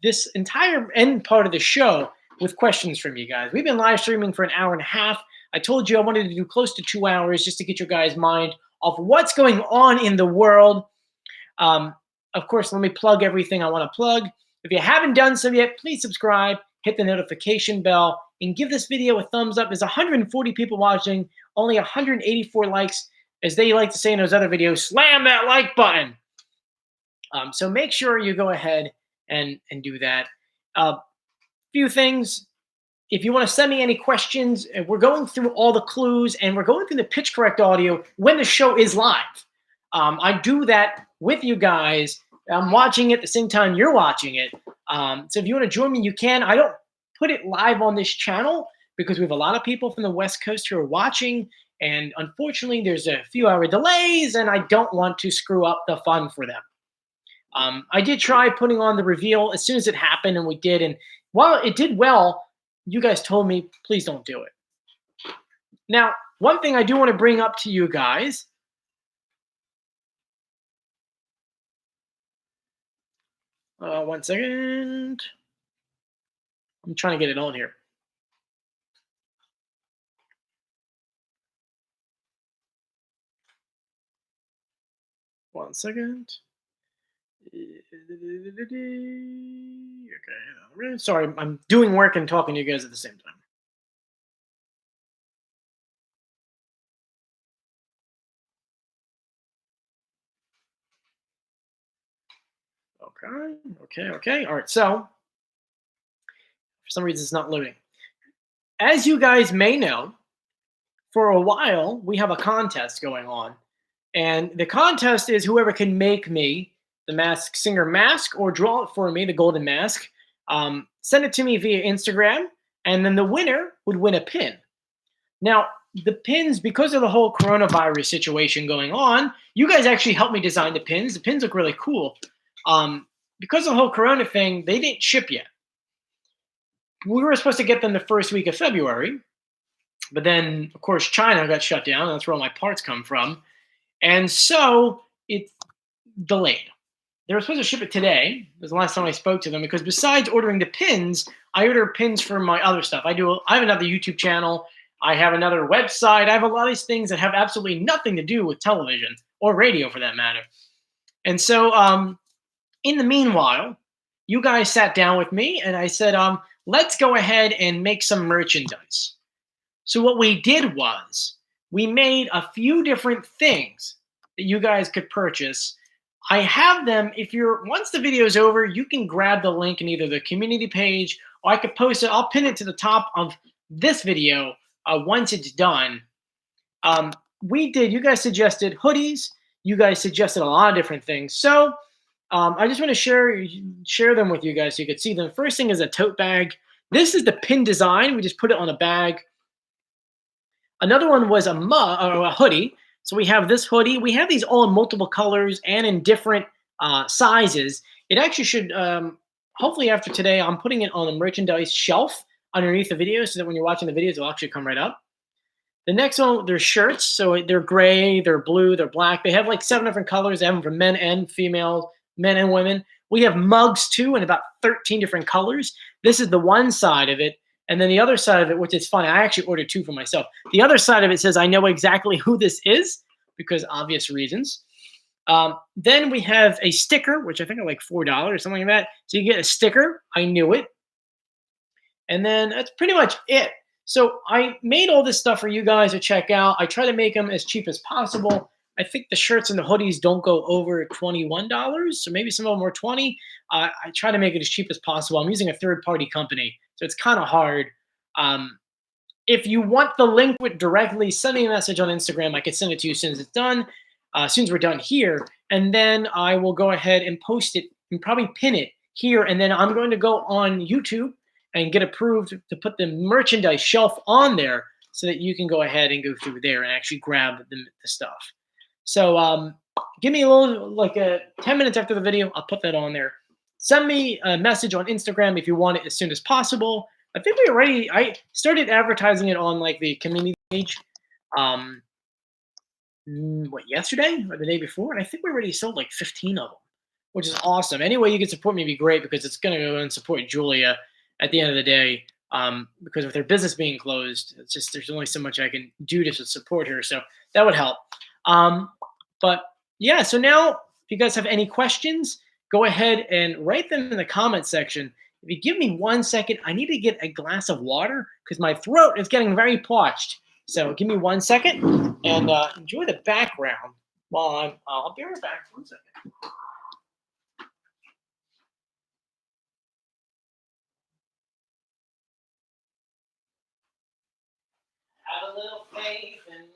this entire end part of the show with questions from you guys. We've been live streaming for an hour and a half. I told you I wanted to do close to 2 hours just to get your guys' mind off what's going on in the world. Of course, let me plug everything I want to plug. If you haven't done so yet, please subscribe, hit the notification bell, and give this video a thumbs up. There's 140 people watching, only 184 likes. As they like to say in those other videos, slam that like button. So make sure you go ahead and do that. Few things. If you want to send me any questions, we're going through all the clues and we're going through the pitch correct audio when the show is live. I do that with you guys. I'm watching it at the same time you're watching it. So if you want to join me, you can. I don't put it live on this channel because we have a lot of people from the West Coast who are watching. And unfortunately, there's a few hour delays and I don't want to screw up the fun for them. I did try putting on the reveal as soon as it happened, and we did. And while it did well, you guys told me, please don't do it. Now, one thing I do want to bring up to you guys. One second. I'm trying to get it on here. One second. Okay, sorry, I'm doing work and talking to you guys at the same time. Okay. All right, so for some reason it's not loading. As you guys may know, for a while we have a contest going on, and the contest is whoever can make me the Masked Singer mask or draw it for me, the golden mask. Send it to me via Instagram, and then the winner would win a pin. Now, the pins, because of the whole coronavirus situation going on, you guys actually helped me design the pins. The pins look really cool. Because of the whole corona thing, they didn't ship yet. We were supposed to get them the first week of February, but then, of course, China got shut down. That's where all my parts come from. And so it's delayed. They were supposed to ship it today. It was the last time I spoke to them because besides ordering the pins, I order pins for my other stuff. I have another YouTube channel. I have another website. I have a lot of these things that have absolutely nothing to do with television or radio for that matter. And so in the meanwhile, you guys sat down with me and I said, let's go ahead and make some merchandise. So what we did was we made a few different things that you guys could purchase. I have them. Once the video is over, you can grab the link in either the community page or I could post it. I'll pin it to the top of this video once it's done. you guys suggested hoodies. You guys suggested a lot of different things. So I just want to share them with you guys so you could see them. First thing is a tote bag. This is the pin design. We just put it on a bag. Another one was a mug or a hoodie. So we have this hoodie. We have these all in multiple colors and in different sizes. It actually should, hopefully after today, I'm putting it on a merchandise shelf underneath the video so that when you're watching the videos, it'll actually come right up. The next one, they're shirts. So they're gray, they're blue, they're black. They have like 7 different colors. They have them for men and female, men and women. We have mugs too in about 13 different colors. This is the one side of it. And then the other side of it, which is funny, I actually ordered 2 for myself. The other side of it says, I know exactly who this is because obvious reasons. Then we have a sticker, which I think are like $4 or something like that. So you get a sticker. I knew it. And then that's pretty much it. So I made all this stuff for you guys to check out. I try to make them as cheap as possible. I think the shirts and the hoodies don't go over $21, so maybe some of them are $20. I try to make it as cheap as possible. I'm using a third-party company, so it's kind of hard. If you want the link directly, send me a message on Instagram. I can send it to you as soon as it's done, as soon as we're done here. And then I will go ahead and post it and probably pin it here. And then I'm going to go on YouTube and get approved to put the merchandise shelf on there so that you can go ahead and go through there and actually grab the stuff. So give me a little, like 10 minutes after the video, I'll put that on there. Send me a message on Instagram if you want it as soon as possible. I think I started advertising it on like the community page, yesterday or the day before? And I think we already sold like 15 of them, which is awesome. Any way you can support me would be great because it's going to go and support Julia at the end of the day, because with her business being closed, it's just there's only so much I can do to support her. So that would help. But yeah, so now if you guys have any questions, go ahead and write them in the comment section. If you give me 1 second, I need to get a glass of water because my throat is getting very parched. So give me 1 second and enjoy the background while I'll be right back. 1 second. Have a little faith in me.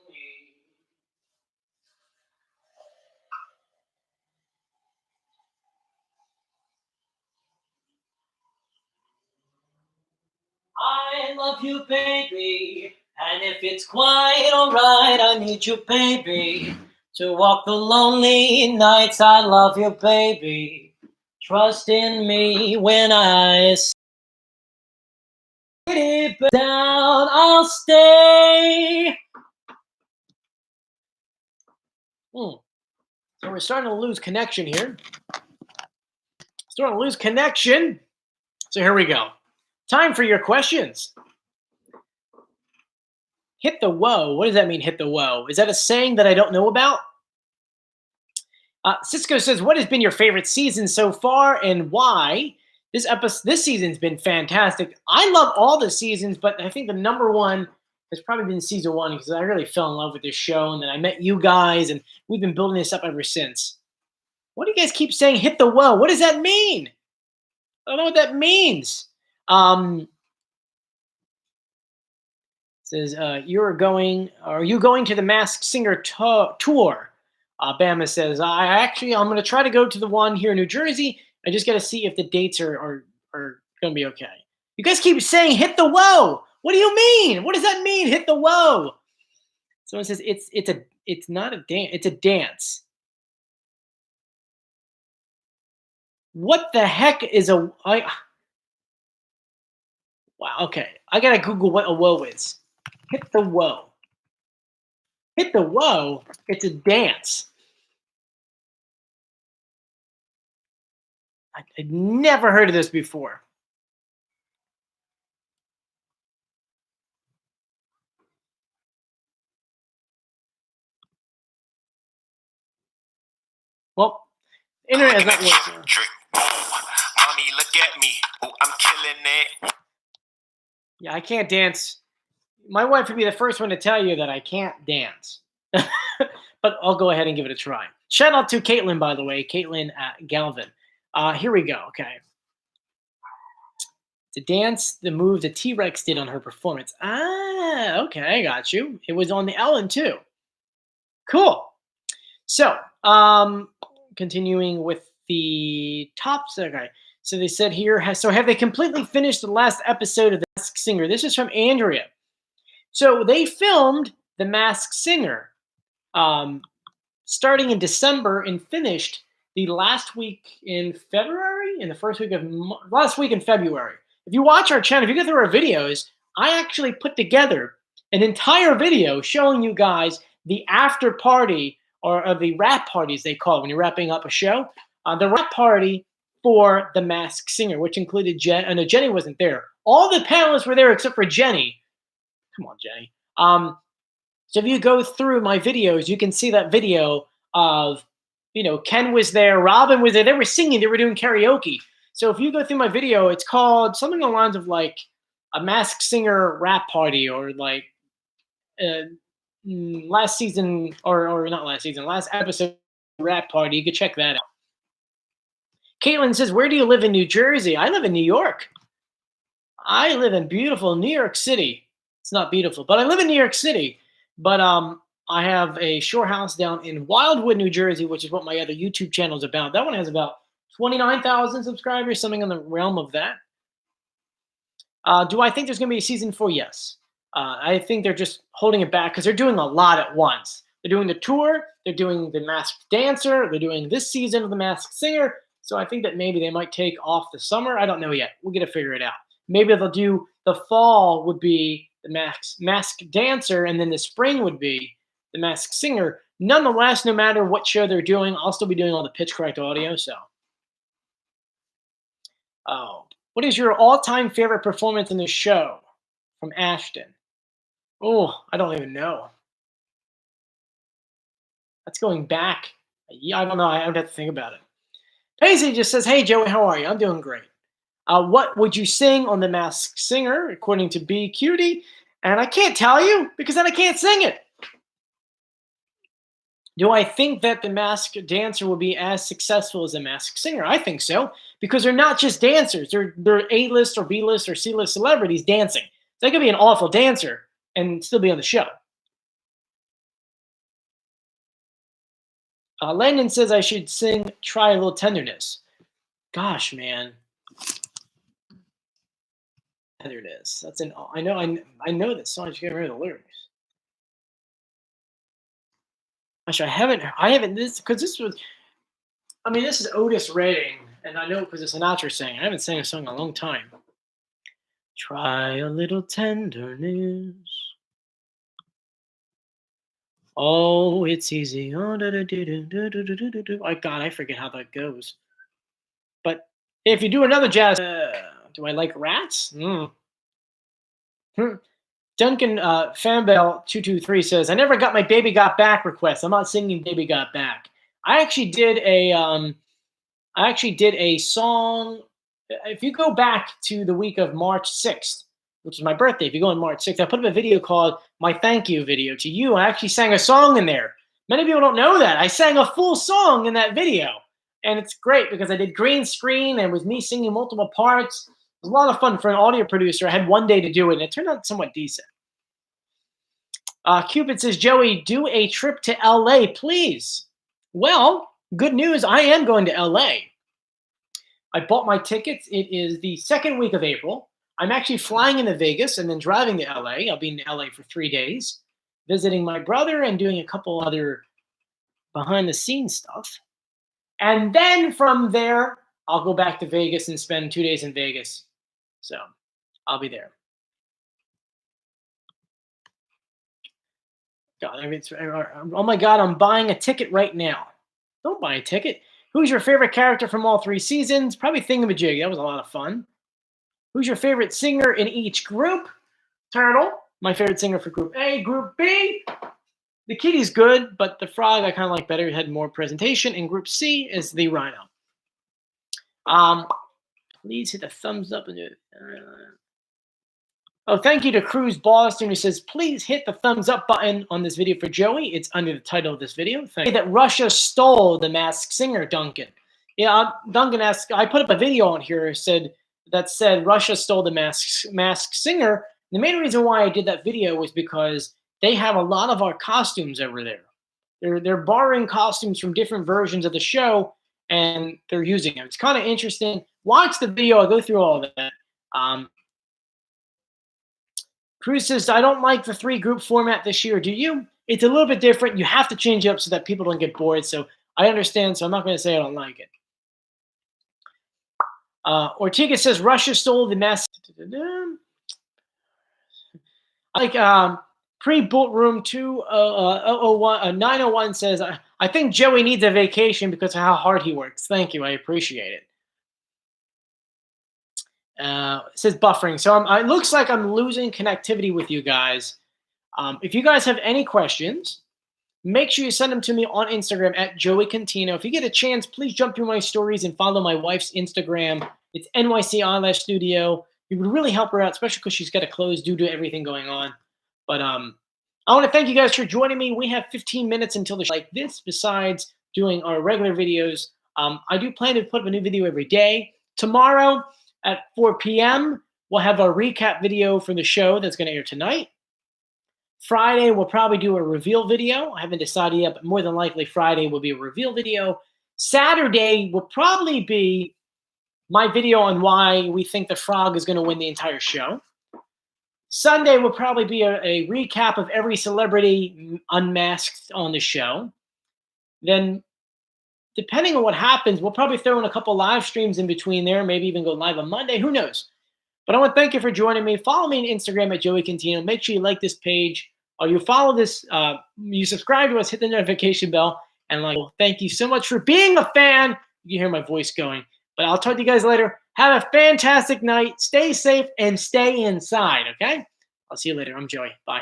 I love you, baby, and if it's quite alright, I need you, baby, to walk the lonely nights. I love you, baby. Trust in me when I sit it down, I'll stay. So we're starting to lose connection here. Starting to lose connection. So here we go. Time for your questions. Hit the whoa. What does that mean, hit the whoa? Is that a saying that I don't know about? Cisco says, what has been your favorite season so far and why? This season's been fantastic. I love all the seasons, but I think the number one has probably been season 1 because I really fell in love with this show, and then I met you guys, and we've been building this up ever since. What do you guys keep saying, hit the whoa? What does that mean? I don't know what that means. Says, are you going to the Masked Singer tour? Bama says, I'm going to try to go to the one here in New Jersey. I just got to see if the dates are going to be okay. You guys keep saying, hit the whoa. What do you mean? What does that mean, hit the whoa? Someone says, it's not a dance. It's a dance. What the heck is wow, okay. I got to Google what a whoa is. Hit the whoa. Hit the whoa. It's a dance. I'd never heard of this before. Well, the internet is not working. Mommy, look at me. Oh, I'm killing it. Yeah, I can't dance. My wife would be the first one to tell you that I can't dance. But I'll go ahead and give it a try. Shout out to Caitlin, by the way. Caitlin Galvin. Here we go. Okay. To dance the move the T-Rex did on her performance. Okay, I got you. It was on the Ellen, too. Cool. So, continuing with the tops. Okay. So they said here, so have they completely finished the last episode of The Masked Singer? This is from Andrea. So they filmed The Masked Singer starting in December and finished the last week in February, in the first week of last week in February. If you watch our channel, if you go through our videos, I actually put together an entire video showing you guys the after party, or the wrap parties they call it when you're wrapping up a show. The wrap party for The Masked Singer, which included Jen. No, Jenny wasn't there. All the panelists were there except for Jenny. Come on, Jenny. So if you go through my videos, you can see that video of, Ken was there, Robin was there. They were singing, they were doing karaoke. So if you go through my video, it's called something along the lines of like a Masked Singer rap party, or like last season, or not last season, last episode rap party. You could check that out. Caitlin says, where do you live in New Jersey? I live in New York. I live in beautiful New York City. It's not beautiful, but I live in New York City. But I have a shore house down in Wildwood, New Jersey, which is what my other YouTube channel is about. That one has about 29,000 subscribers, something in the realm of that. Do I think there's going to be a season 4? Yes. I think they're just holding it back because they're doing a lot at once. They're doing the tour. They're doing The Masked Dancer. They're doing this season of The Masked Singer. So I think that maybe they might take off the summer. I don't know yet. We'll get to figure it out. Maybe they'll do the fall would be The Masked Dancer, and then the spring would be The Masked Singer. Nonetheless, no matter what show they're doing, I'll still be doing all the pitch correct audio. So, what is your all-time favorite performance in the show? From Ashton. Oh, I don't even know. That's going back. I don't know. I would have to think about it. Paisley just says, hey, Joey, how are you? I'm doing great. What would you sing on The Masked Singer, according to B Cutie? And I can't tell you because then I can't sing it. Do I think that The Masked Dancer will be as successful as The Masked Singer? I think so, because they're not just dancers. They're A-list or B-list or C-list celebrities dancing. So they could be an awful dancer and still be on the show. Landon says I should sing Try a Little Tenderness. Gosh, man. Tenderness. That's an. I know this song. I just can't remember the lyrics. Gosh, I haven't this because this was. I mean, this is Otis Redding, and I know because it's Sinatra saying. I haven't sang a song in a long time. Try a little tenderness. Oh, it's easy. Oh, God, I forget how that goes. But if you do another jazz, do I like rats? Duncan Fanbell 223 says, I never got my Baby Got Back request. I'm not singing Baby Got Back. I actually did a song. If you go back to the week of March 6th, which is my birthday, if you go on March 6th, I put up a video called My Thank You Video to you. I actually sang a song in there. Many people don't know that. I sang a full song in that video. And it's great because I did green screen and it was me singing multiple parts. It was a lot of fun for an audio producer. I had one day to do it, and it turned out somewhat decent. Cupid says, Joey, do a trip to LA, please. Well, good news. I am going to LA. I bought my tickets. It is the second week of April. I'm actually flying into Vegas and then driving to LA. I'll be in LA for 3 days, visiting my brother and doing a couple other behind-the-scenes stuff. And then from there, I'll go back to Vegas and spend 2 days in Vegas. So I'll be there. God, oh my God, I'm buying a ticket right now. Don't buy a ticket. Who's your favorite character from all 3 seasons? Probably Thingamajig. That was a lot of fun. Who's your favorite singer in each group? Turtle, my favorite singer for Group A. Group B, the Kitty's good, but the Frog I kind of like better. It had more presentation. And Group C is the Rhino. Please hit the thumbs up. Thank you to Cruz Boston, who says, please hit the thumbs up button on this video for Joey. It's under the title of this video. Thank you. That Russia stole The Masked Singer, Duncan. Yeah, Duncan asked, I put up a video on here that said Russia stole The Masked Singer. The main reason why I did that video was because they have a lot of our costumes over there. they're borrowing costumes from different versions of the show and they're using them. It's kind of interesting. Watch the video. I'll go through all of that. Cruz says, I don't like the 3-group format this year. Do you? It's a little bit different. You have to change it up so that people don't get bored. So I understand. So I'm not going to say I don't like it. Ortega says, Russia stole the mess. Like pre-bolt room 901 says, I think Joey needs a vacation because of how hard he works. Thank you. I appreciate it. It says buffering. So it looks like I'm losing connectivity with you guys. If you guys have any questions, make sure you send them to me on Instagram at Joey Contino. If you get a chance, please jump through my stories and follow my wife's Instagram. It's NYC Eyelash Studio. It would really help her out, especially because she's got to close due to everything going on. But I want to thank you guys for joining me. We have 15 minutes until the show like this, besides doing our regular videos. I do plan to put up a new video every day. Tomorrow at 4 p.m., we'll have a recap video for the show that's going to air tonight. Friday, we'll probably do a reveal video. I haven't decided yet, but more than likely Friday will be a reveal video. Saturday will probably be my video on why we think the frog is going to win the entire show. Sunday will probably be a recap of every celebrity unmasked on the show. Then, depending on what happens, we'll probably throw in a couple live streams in between there, maybe even go live on Monday. Who knows? But I want to thank you for joining me. Follow me on Instagram at Joey Contino. Make sure you like this page. Or you follow this, you subscribe to us, hit the notification bell. And thank you so much for being a fan. You can hear my voice going. But I'll talk to you guys later. Have a fantastic night. Stay safe and stay inside, okay? I'll see you later. I'm Joey. Bye.